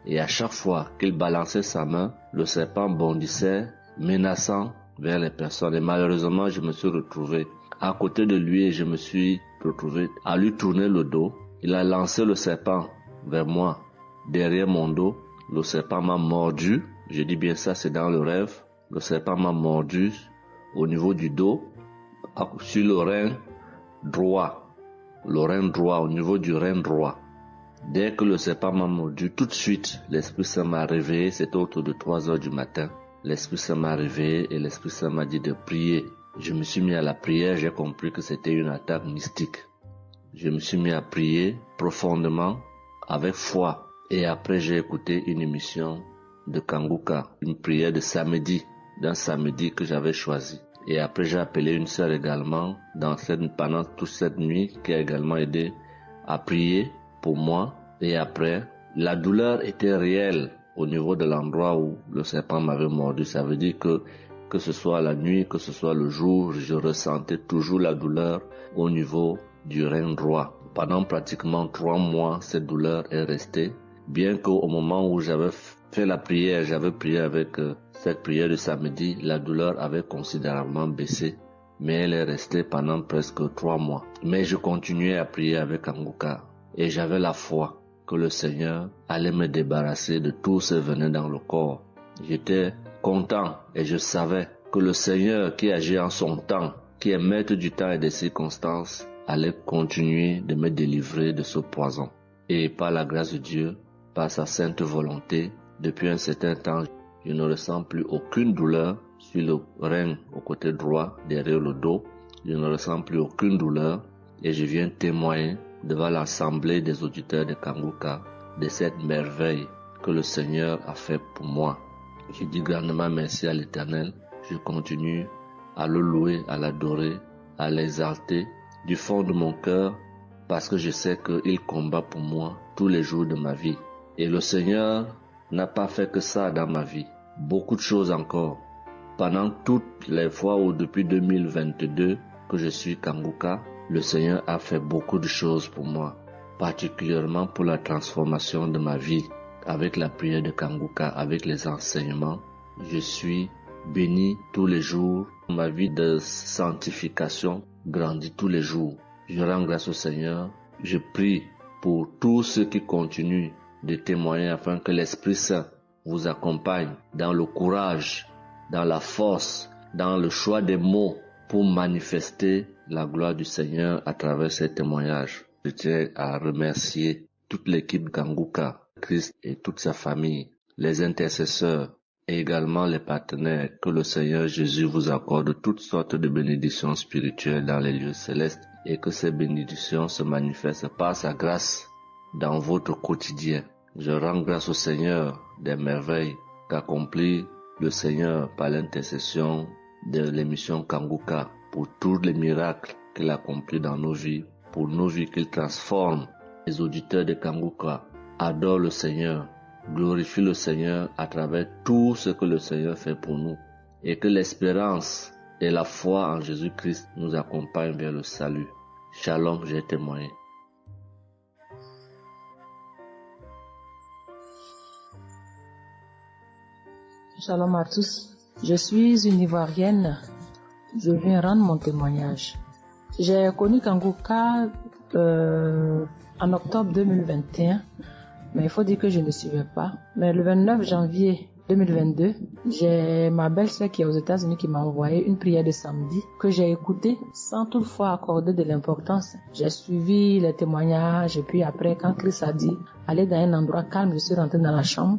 Et à chaque fois qu'il balançait sa main, le serpent bondissait, menaçant vers les personnes. Et malheureusement, je me suis retrouvé à côté de lui et je me suis retrouvé à lui tourner le dos. Il a lancé le serpent vers moi, derrière mon dos. Le serpent m'a mordu. Je dis bien ça, c'est dans le rêve. Le serpent m'a mordu au niveau du dos, sur le rein droit. Le rein droit, au niveau du rein droit. Dès que le serpent m'a mordu, tout de suite, l'Esprit Saint m'a réveillé. C'était autour de 3 heures du matin. L'Esprit Saint m'a réveillé et l'Esprit Saint m'a dit de prier. Je me suis mis à la prière, j'ai compris que c'était une attaque mystique. Je me suis mis à prier profondément, avec foi. Et après, j'ai écouté une émission de Kanguka, une prière de samedi, d'un samedi que j'avais choisi. Et après, j'ai appelé une sœur également, pendant toute cette nuit, qui a également aidé à prier pour moi. Et après, la douleur était réelle au niveau de l'endroit où le serpent m'avait mordu. Ça veut dire que ce soit la nuit, que ce soit le jour, je ressentais toujours la douleur au niveau du rein droit. Pendant pratiquement 3 mois, cette douleur est restée. Bien qu'au moment où j'avais fait la prière, j'avais prié avec cette prière de samedi, la douleur avait considérablement baissé, mais elle est restée pendant presque 3 mois. Mais je continuais à prier avec Kanguka et j'avais la foi. que le Seigneur allait me débarrasser de tout ce venin dans le corps. J'étais content et je savais que le Seigneur qui agit en son temps, qui est maître du temps et des circonstances, allait continuer de me délivrer de ce poison. Et par la grâce de Dieu, par sa sainte volonté, depuis un certain temps, je ne ressens plus aucune douleur sur le rein au côté droit, derrière le dos. Je ne ressens plus aucune douleur et je viens témoigner devant l'assemblée des auditeurs de Kanguka de cette merveille que le Seigneur a fait pour moi. Je dis grandement merci à l'Éternel. Je continue à le louer, à l'adorer, à l'exalter du fond de mon cœur parce que je sais qu'il combat pour moi tous les jours de ma vie. Et le Seigneur n'a pas fait que ça dans ma vie. Beaucoup de choses encore. Pendant toutes les fois où depuis 2022 que je suis Kanguka, le Seigneur a fait beaucoup de choses pour moi, particulièrement pour la transformation de ma vie. Avec la prière de Kanguka, avec les enseignements, je suis béni tous les jours. Ma vie de sanctification grandit tous les jours. Je rends grâce au Seigneur. Je prie pour tous ceux qui continuent de témoigner afin que l'Esprit Saint vous accompagne dans le courage, dans la force, dans le choix des mots pour manifester la gloire du Seigneur à travers ces témoignages. Je tiens à remercier toute l'équipe Kanguka, Christ et toute sa famille, les intercesseurs et également les partenaires. Que le Seigneur Jésus vous accorde toutes sortes de bénédictions spirituelles dans les lieux célestes et que ces bénédictions se manifestent par sa grâce dans votre quotidien. Je rends grâce au Seigneur des merveilles qu'accomplit le Seigneur par l'intercession de l'émission Kanguka pour tous les miracles qu'il accomplit dans nos vies, pour nos vies qu'il transforme. Les auditeurs de Kanguka adorent le Seigneur, glorifient le Seigneur à travers tout ce que le Seigneur fait pour nous et que l'espérance et la foi en Jésus-Christ nous accompagnent vers le salut. Shalom, j'ai témoigné. Shalom à tous. Je suis une Ivoirienne. Je viens rendre mon témoignage. J'ai connu Kanguka en octobre 2021, mais il faut dire que je ne suivais pas. Mais le 29 janvier 2022, j'ai ma belle-sœur qui est aux États-Unis qui m'a envoyé une prière de samedi que j'ai écoutée sans toutefois accorder de l'importance. J'ai suivi les témoignages et puis après, quand Christ a dit aller dans un endroit calme, je suis rentrée dans la chambre.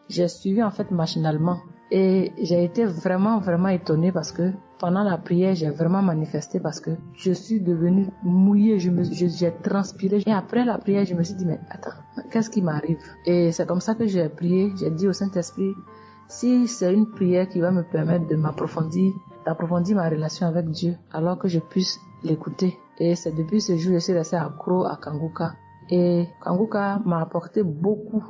J'ai suivi en fait machinalement et j'ai été vraiment étonnée parce que pendant la prière, j'ai vraiment manifesté parce que je suis devenue mouillée, j'ai transpiré. Et après la prière, je me suis dit, mais attends, qu'est-ce qui m'arrive? Et c'est comme ça que j'ai prié, j'ai dit au Saint-Esprit, si c'est une prière qui va me permettre de d'approfondir ma relation avec Dieu, alors que je puisse l'écouter. Et c'est depuis ce jour que je suis restée accro à Kanguka. Et Kanguka m'a apporté beaucoup.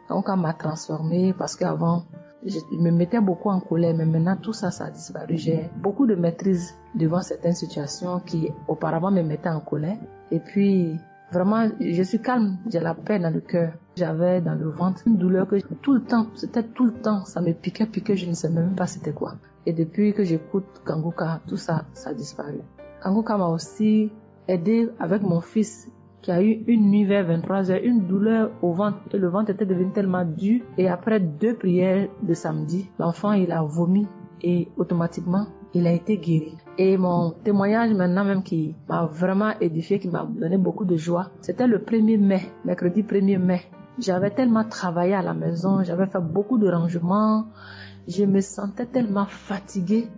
Kanguka m'a transformée parce qu'avant, je me mettais beaucoup en colère, mais maintenant tout ça a disparu. J'ai beaucoup de maîtrise devant certaines situations qui auparavant me mettaient en colère. Et puis, vraiment, je suis calme, j'ai la paix dans le cœur. J'avais dans le ventre une douleur que tout le temps, ça me piquait, je ne sais même pas c'était quoi. Et depuis que j'écoute Kanguka, tout ça a disparu. Kanguka m'a aussi aidé avec mon fils qui a eu une nuit vers 23h, une douleur au ventre, et le ventre était devenu tellement dur. Et après 2 prières de samedi, l'enfant il a vomi et automatiquement il a été guéri. Et mon témoignage maintenant même qui m'a vraiment édifié, qui m'a donné beaucoup de joie, c'était le 1er mai, mercredi 1er mai. J'avais tellement travaillé à la maison, j'avais fait beaucoup de rangements, je me sentais tellement fatiguée,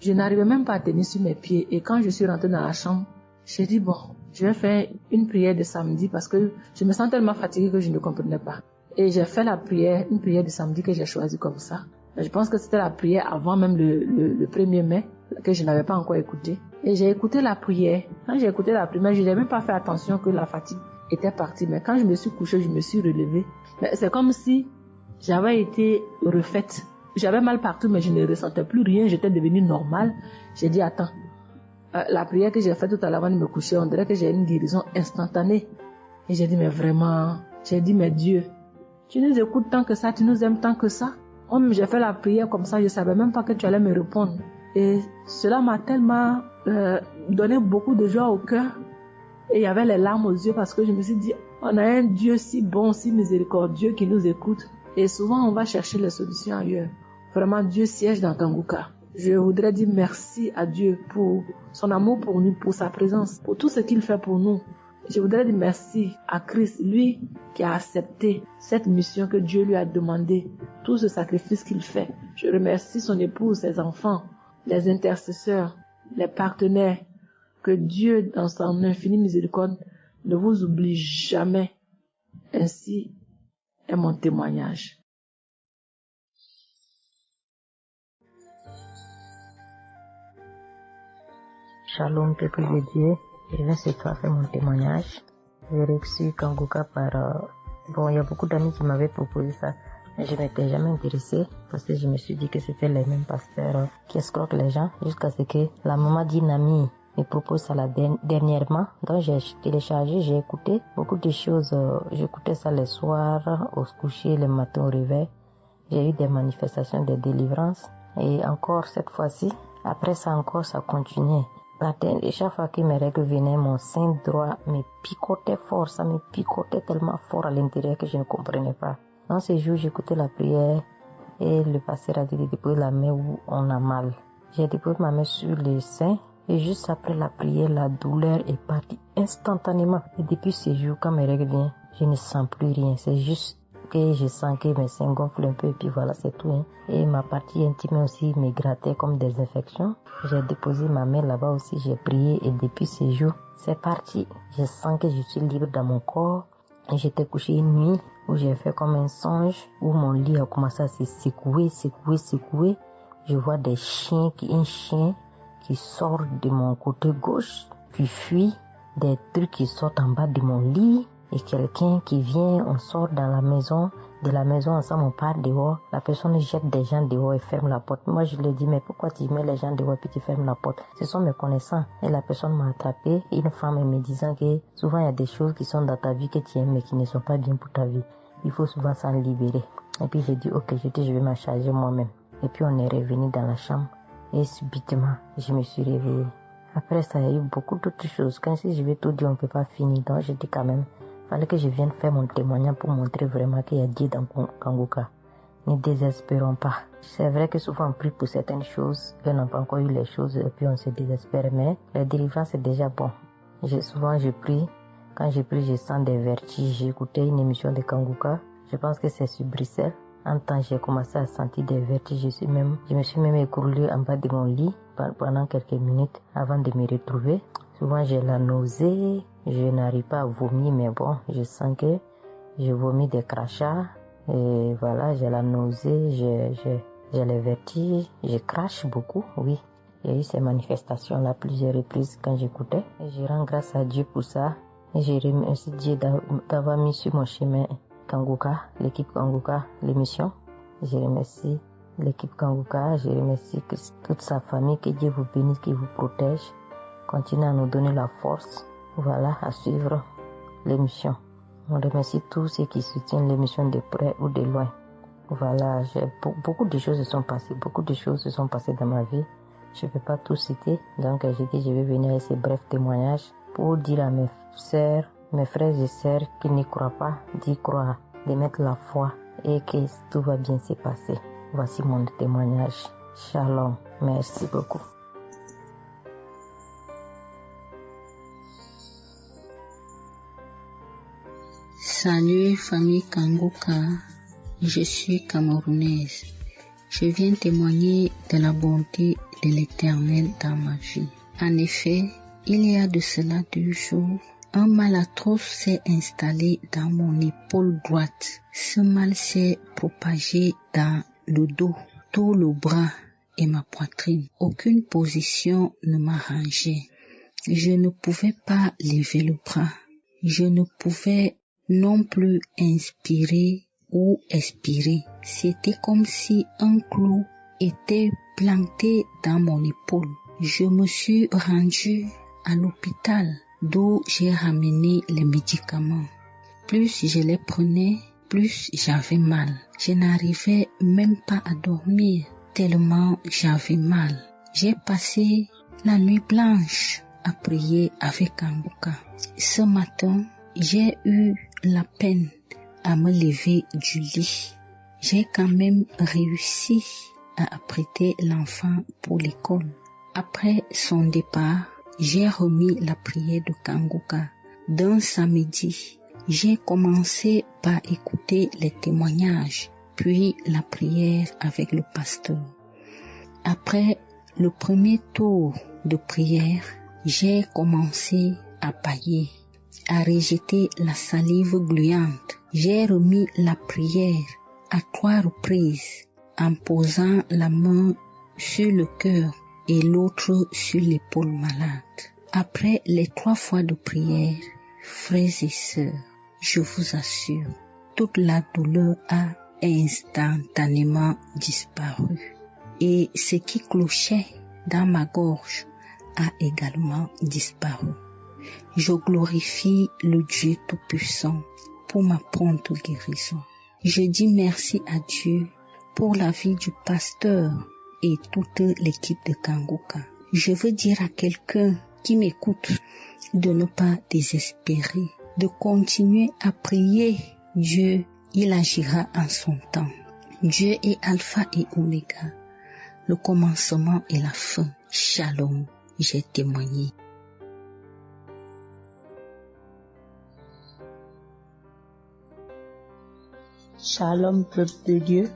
je n'arrivais même pas à tenir sur mes pieds. Et quand je suis rentrée dans la chambre, j'ai dit bon, je vais faire une prière de samedi parce que je me sens tellement fatiguée que je ne comprenais pas. Et j'ai fait une prière de samedi que j'ai choisie comme ça. Je pense que c'était la prière avant même le 1er mai, que je n'avais pas encore écouté. Et j'ai écouté la prière. Quand j'ai écouté la prière, je n'ai même pas fait attention que la fatigue était partie. Mais quand je me suis couchée, je me suis relevée. Mais c'est comme si j'avais été refaite. J'avais mal partout, mais je ne ressentais plus rien. J'étais devenue normale. J'ai dit, attends. La prière que j'ai faite tout à l'heure avant de me coucher, on dirait que j'ai une guérison instantanée. Et j'ai dit, mais vraiment, mais Dieu, tu nous écoutes tant que ça, tu nous aimes tant que ça. J'ai fait la prière comme ça, je ne savais même pas que tu allais me répondre. Et cela m'a tellement donné beaucoup de joie au cœur. Et il y avait les larmes aux yeux parce que je me suis dit, On a un Dieu si bon, si miséricordieux qui nous écoute. Et souvent, on va chercher les solutions ailleurs. Vraiment, Dieu siège dans Kanguka. Je voudrais dire merci à Dieu pour son amour pour nous, pour sa présence, pour tout ce qu'il fait pour nous. Je voudrais dire merci à Christ, lui qui a accepté cette mission que Dieu lui a demandé, tout ce sacrifice qu'il fait. Je remercie son épouse, ses enfants, les intercesseurs, les partenaires. Que Dieu, dans son infinie miséricorde, ne vous oublie jamais. Ainsi est mon témoignage. Shalom, peuple de Dieu. Je viens ce soir faire mon témoignage. J'ai reçu Kanguka par... il y a beaucoup d'amis qui m'avaient proposé ça. Mais je m'étais jamais intéressée parce que je me suis dit que c'était les mêmes pasteurs qui escroquent les gens jusqu'à ce que la maman d'une amie me propose ça dernièrement. Donc j'ai téléchargé, j'ai écouté beaucoup de choses. J'écoutais ça les soirs, au coucher, le matin au réveil. J'ai eu des manifestations de délivrance. Et encore cette fois-ci, après ça encore, ça continuait. Et chaque fois que mes règles venaient, mon sein droit me picotait fort. Ça me picotait tellement fort à l'intérieur que je ne comprenais pas. Dans ces jours, j'écoutais la prière et le pasteur a dit de déposer la main où on a mal. J'ai déposé ma main sur le sein et juste après la prière, la douleur est partie instantanément. Et depuis ces jours, quand mes règles viennent, je ne sens plus rien. C'est juste que je sens que mes seins gonflent un peu et puis voilà, c'est tout. Hein. Et ma partie intime aussi me grattait comme des infections. J'ai déposé ma main là-bas aussi, j'ai prié et depuis ces jours, c'est parti. Je sens que je suis libre dans mon corps. Et j'étais couché une nuit où j'ai fait comme un songe, où mon lit a commencé à se secouer. Je vois un chien qui sort de mon côté gauche, qui fuit, des trucs qui sortent en bas de mon lit. Et quelqu'un qui vient, on sort dans la maison, de la maison ensemble, on part dehors. La personne jette des gens dehors et ferme la porte. Moi, je lui ai dit, mais pourquoi tu mets les gens dehors et puis tu fermes la porte? Ce sont mes connaissants. Et la personne m'a attrapé. Une femme me disant que souvent il y a des choses qui sont dans ta vie que tu aimes mais qui ne sont pas bien pour ta vie. Il faut souvent s'en libérer. Et puis j'ai dit, ok, je vais m'en charger moi-même. Et puis on est revenu dans la chambre. Et subitement, je me suis réveillée. Après ça, il y a eu beaucoup d'autres choses. Quand si je vais tout dire, on ne peut pas finir. Donc j'ai dit quand même, fallait que je vienne faire mon témoignage pour montrer vraiment qu'il y a Dieu dans Kanguka. Ne désespérons pas. C'est vrai que souvent on prie pour certaines choses, qu'on n'a pas encore eu les choses et puis on se désespère, mais la délivrance est déjà bon. Souvent je prie, quand je prie je sens des vertiges. J'ai écouté une émission de Kanguka, je pense que c'est sur Bruxelles. En temps j'ai commencé à sentir des vertiges, je me suis même écroulée en bas de mon lit pendant quelques minutes avant de me retrouver. Souvent j'ai la nausée, je n'arrive pas à vomir, mais bon, je sens que je vomis des crachats. Et voilà, j'ai la nausée, j'ai les vertiges, je crache beaucoup, oui. Il y a eu ces manifestations-là plusieurs reprises quand j'écoutais. Et je rends grâce à Dieu pour ça. Et je remercie Dieu d'avoir mis sur mon chemin Kanguka, l'équipe Kanguka, l'émission. Je remercie l'équipe Kanguka, je remercie toute sa famille, que Dieu vous bénisse, qu'il vous protège. Continuez à nous donner la force, voilà, à suivre l'émission. On remercie tous ceux qui soutiennent l'émission de près ou de loin. Voilà, beaucoup de choses se sont passées dans ma vie. Je ne peux pas tout citer, donc j'ai dit je vais venir avec ces brefs témoignages pour dire à mes sœurs, mes frères et sœurs qui n'y croient pas, d'y croire, de mettre la foi et que tout va bien se passer. Voici mon témoignage. Shalom, merci beaucoup. Salut famille Kanguka, je suis camerounaise. Je viens témoigner de la bonté de l'Éternel dans ma vie. En effet, il y a de cela 2 jours, un mal atroce s'est installé dans mon épaule droite. Ce mal s'est propagé dans le dos, tout le bras et ma poitrine. Aucune position ne m'arrangeait. Je ne pouvais pas lever le bras. Je ne pouvais non plus inspirer ou expirer. C'était comme si un clou était planté dans mon épaule. Je me suis rendue à l'hôpital d'où j'ai ramené les médicaments. Plus je les prenais, plus j'avais mal. Je n'arrivais même pas à dormir tellement j'avais mal. J'ai passé la nuit blanche à prier avec Kanguka. Ce matin, j'ai eu la peine à me lever du lit, j'ai quand même réussi à apprêter l'enfant pour l'école. Après son départ, j'ai remis la prière de Kanguka. D'un samedi, j'ai commencé par écouter les témoignages, puis la prière avec le pasteur. Après le premier tour de prière, j'ai commencé à bâiller, à rejeter la salive gluante. J'ai remis la prière à 3 reprises en posant la main sur le cœur et l'autre sur l'épaule malade. Après les 3 fois de prière, frères et sœurs, je vous assure, toute la douleur a instantanément disparu. Et ce qui clochait dans ma gorge a également disparu. Je glorifie le Dieu Tout-Puissant pour ma prompte guérison. Je dis merci à Dieu pour la vie du pasteur et toute l'équipe de Kanguka. Je veux dire à quelqu'un qui m'écoute de ne pas désespérer, de continuer à prier. Dieu, il agira en son temps. Dieu est Alpha et Oméga, le commencement et la fin. Shalom, j'ai témoigné. Shalom, peuple de Dieu.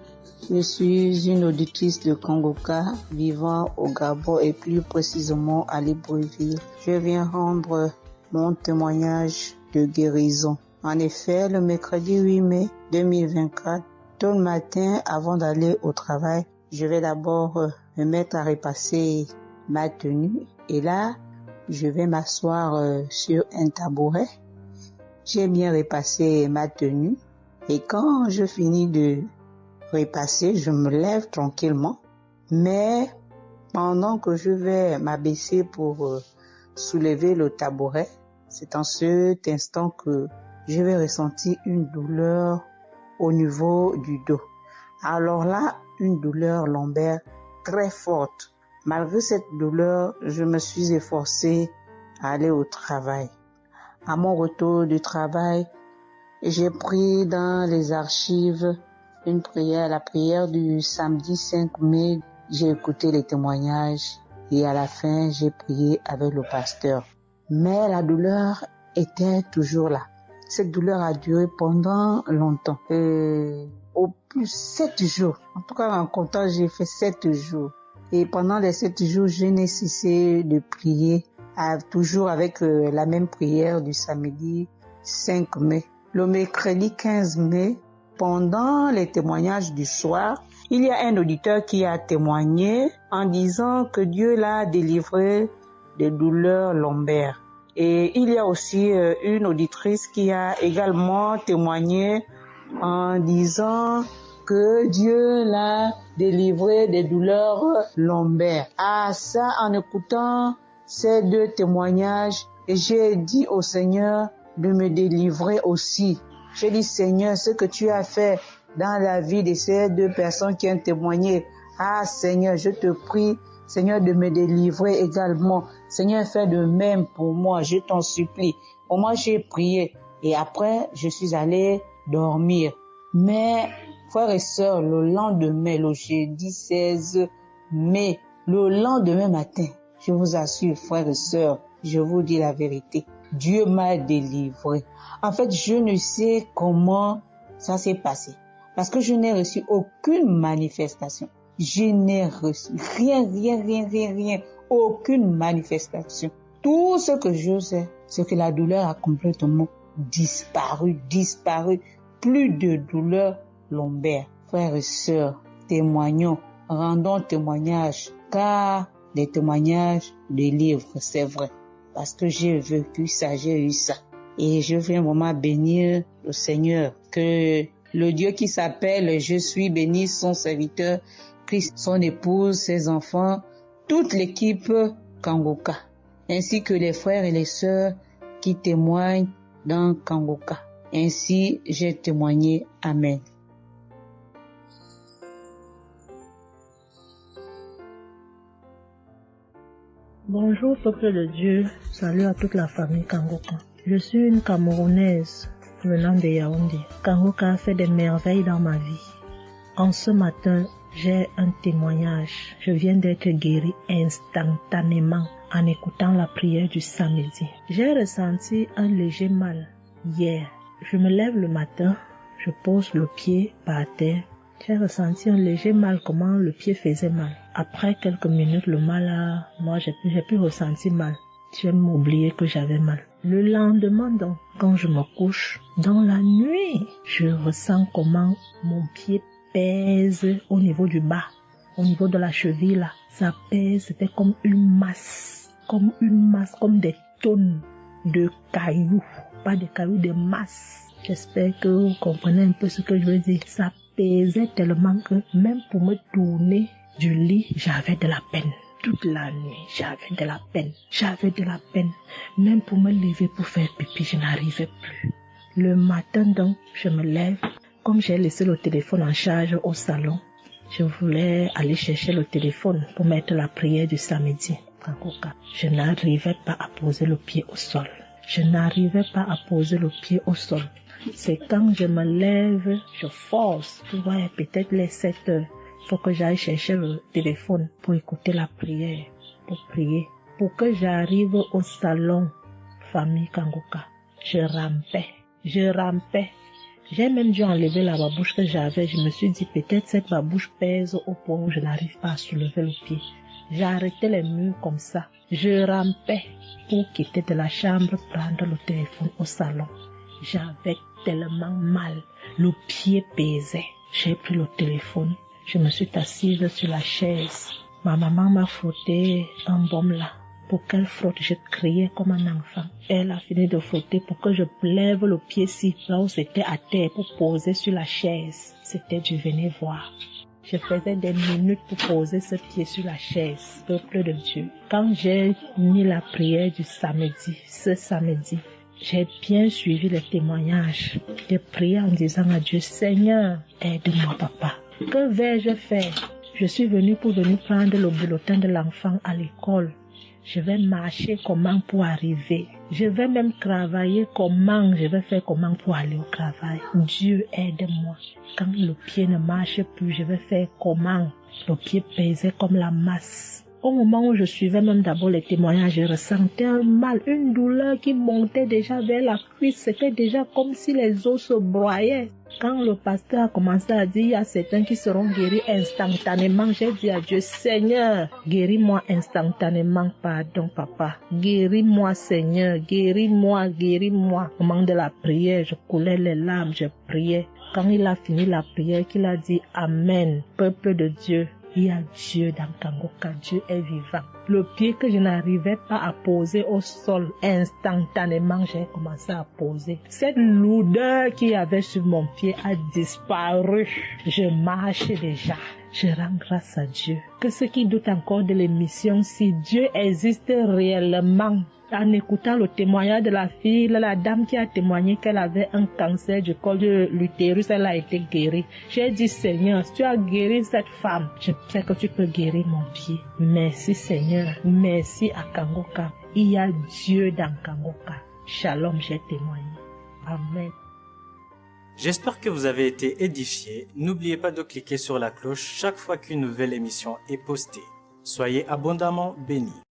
Je suis une auditrice de Kanguka vivant au Gabon et plus précisément à Libreville. Je viens rendre mon témoignage de guérison. En effet, le mercredi 8 mai 2024, tôt le matin avant d'aller au travail, je vais d'abord me mettre à repasser ma tenue et là, je vais m'asseoir sur un tabouret. J'ai bien repassé ma tenue et quand je finis de repasser, je me lève tranquillement. Mais pendant que je vais m'abaisser pour soulever le tabouret, c'est en cet instant que je vais ressentir une douleur au niveau du dos. Alors là, une douleur lombaire très forte. Malgré cette douleur, je me suis efforcée à aller au travail. À mon retour du travail, j'ai pris dans les archives une prière, la prière du samedi 5 mai. J'ai écouté les témoignages et à la fin, j'ai prié avec le pasteur. Mais la douleur était toujours là. Cette douleur a duré pendant longtemps. Au plus 7 jours. En tout cas, en comptant, j'ai fait 7 jours. Et pendant les 7 jours, je n'ai cessé de prier, toujours avec la même prière du samedi 5 mai. Le mercredi 15 mai, pendant les témoignages du soir, il y a un auditeur qui a témoigné en disant que Dieu l'a délivré des douleurs lombaires. Et il y a aussi une auditrice qui a également témoigné en disant que Dieu l'a délivré des douleurs lombaires. Ah, ça, en écoutant ces 2 témoignages, j'ai dit au Seigneur de me délivrer aussi. J'ai dit, Seigneur, ce que tu as fait dans la vie de ces 2 personnes qui ont témoigné, ah Seigneur, je te prie, Seigneur, de me délivrer également. Seigneur, fais de même pour moi, je t'en supplie. Pour moi, j'ai prié et après, je suis allé dormir. Mais, frères et sœurs, le lendemain, le jeudi 16 mai, le lendemain matin, je vous assure, frères et sœurs, je vous dis la vérité, Dieu m'a délivré. En fait, je ne sais comment ça s'est passé. Parce que je n'ai reçu aucune manifestation. Je n'ai reçu rien, aucune manifestation. Tout ce que je sais, c'est que la douleur a complètement disparu. Plus de douleur lombaire. Frères et sœurs, témoignons, rendons témoignage, car les témoignages délivrent, c'est vrai. Parce que j'ai vécu ça, j'ai eu ça. Et je viens vraiment bénir le Seigneur, que le Dieu qui s'appelle Je suis béni, son serviteur, Christ, son épouse, ses enfants, toute l'équipe Kanguka, ainsi que les frères et les sœurs qui témoignent dans Kanguka. Ainsi, j'ai témoigné. Amen. Bonjour peuple de Dieu, salut à toute la famille Kanguka. Je suis une Camerounaise venant de Yaoundé. Kangoka a fait des merveilles dans ma vie. En ce matin, j'ai un témoignage. Je viens d'être guérie instantanément en écoutant la prière du samedi. J'ai ressenti un léger mal hier. Je me lève le matin, je pose le pied par terre. J'ai ressenti un léger mal, comment le pied faisait mal. Après quelques minutes, le mal moi j'ai plus ressenti mal. J'ai oublié que j'avais mal. Le lendemain donc, quand je me couche, dans la nuit, je ressens comment mon pied pèse au niveau du bas, au niveau de la cheville là. Ça pèse, c'était comme des tonnes de cailloux. Pas de cailloux, des masses. J'espère que vous comprenez un peu ce que je veux dire. Ça pesait tellement que même pour me tourner du lit, j'avais de la peine. Toute la nuit, j'avais de la peine. Même pour me lever pour faire pipi, je n'arrivais plus. Le matin donc, je me lève. Comme j'ai laissé le téléphone en charge au salon, je voulais aller chercher le téléphone pour mettre la prière du samedi. Je n'arrivais pas à poser le pied au sol. C'est quand je me lève, je force. Tu vois, peut-être les 7 heures. Il faut que j'aille chercher le téléphone pour écouter la prière, pour prier. Pour que j'arrive au salon, famille Kangoka, je rampais. J'ai même dû enlever la babouche que j'avais. Je me suis dit, peut-être cette babouche pèse au point où je n'arrive pas à soulever le pied. J'arrêtais les murs comme ça. Je rampais pour quitter de la chambre, prendre le téléphone au salon. J'avais tellement mal. Le pied pesait. J'ai pris le téléphone. Je me suis assise sur la chaise. Ma maman m'a frotté un baume là. Pour qu'elle frotte, je criais comme un enfant. Elle a fini de frotter pour que je lève le pied-ci, là où c'était à terre, pour poser sur la chaise. C'était du venez voir. Je faisais des minutes pour poser ce pied sur la chaise, peuple de Dieu. Quand j'ai mis la prière du samedi, ce samedi, j'ai bien suivi les témoignages. J'ai prié en disant à Dieu, Seigneur, aide-moi papa. Que vais-je faire? Je suis venue pour prendre le bulletin de l'enfant à l'école. Je vais marcher comment pour arriver. Je vais même travailler comment. Je vais faire comment pour aller au travail. Dieu aide-moi. Quand le pied ne marche plus, je vais faire comment. Le pied pesait comme la masse. Au moment où je suivais même d'abord les témoignages, je ressentais un mal, une douleur qui montait déjà vers la cuisse. C'était déjà comme si les os se broyaient. Quand le pasteur a commencé à dire, il y a certains qui seront guéris instantanément, j'ai dit à Dieu, Seigneur, guéris-moi instantanément, pardon papa. Guéris-moi Seigneur, guéris-moi. Au moment de la prière, je coulais les larmes, je priais. Quand il a fini la prière, qu'il a dit Amen, peuple de Dieu. Il y a Dieu dans Kangoka, Dieu est vivant. Le pied que je n'arrivais pas à poser au sol, instantanément, j'ai commencé à poser. Cette lourdeur qu'il y avait sur mon pied a disparu. Je marche déjà. Je rends grâce à Dieu. Que ceux qui doutent encore de l'émission, si Dieu existe réellement, en écoutant le témoignage de la fille, la dame qui a témoigné qu'elle avait un cancer du col de l'utérus, elle a été guérie. J'ai dit, Seigneur, si tu as guéri cette femme, je sais que tu peux guérir mon pied. Merci Seigneur, merci à Kangoka. Il y a Dieu dans Kangoka. Shalom, j'ai témoigné. Amen. J'espère que vous avez été édifiés. N'oubliez pas de cliquer sur la cloche chaque fois qu'une nouvelle émission est postée. Soyez abondamment bénis.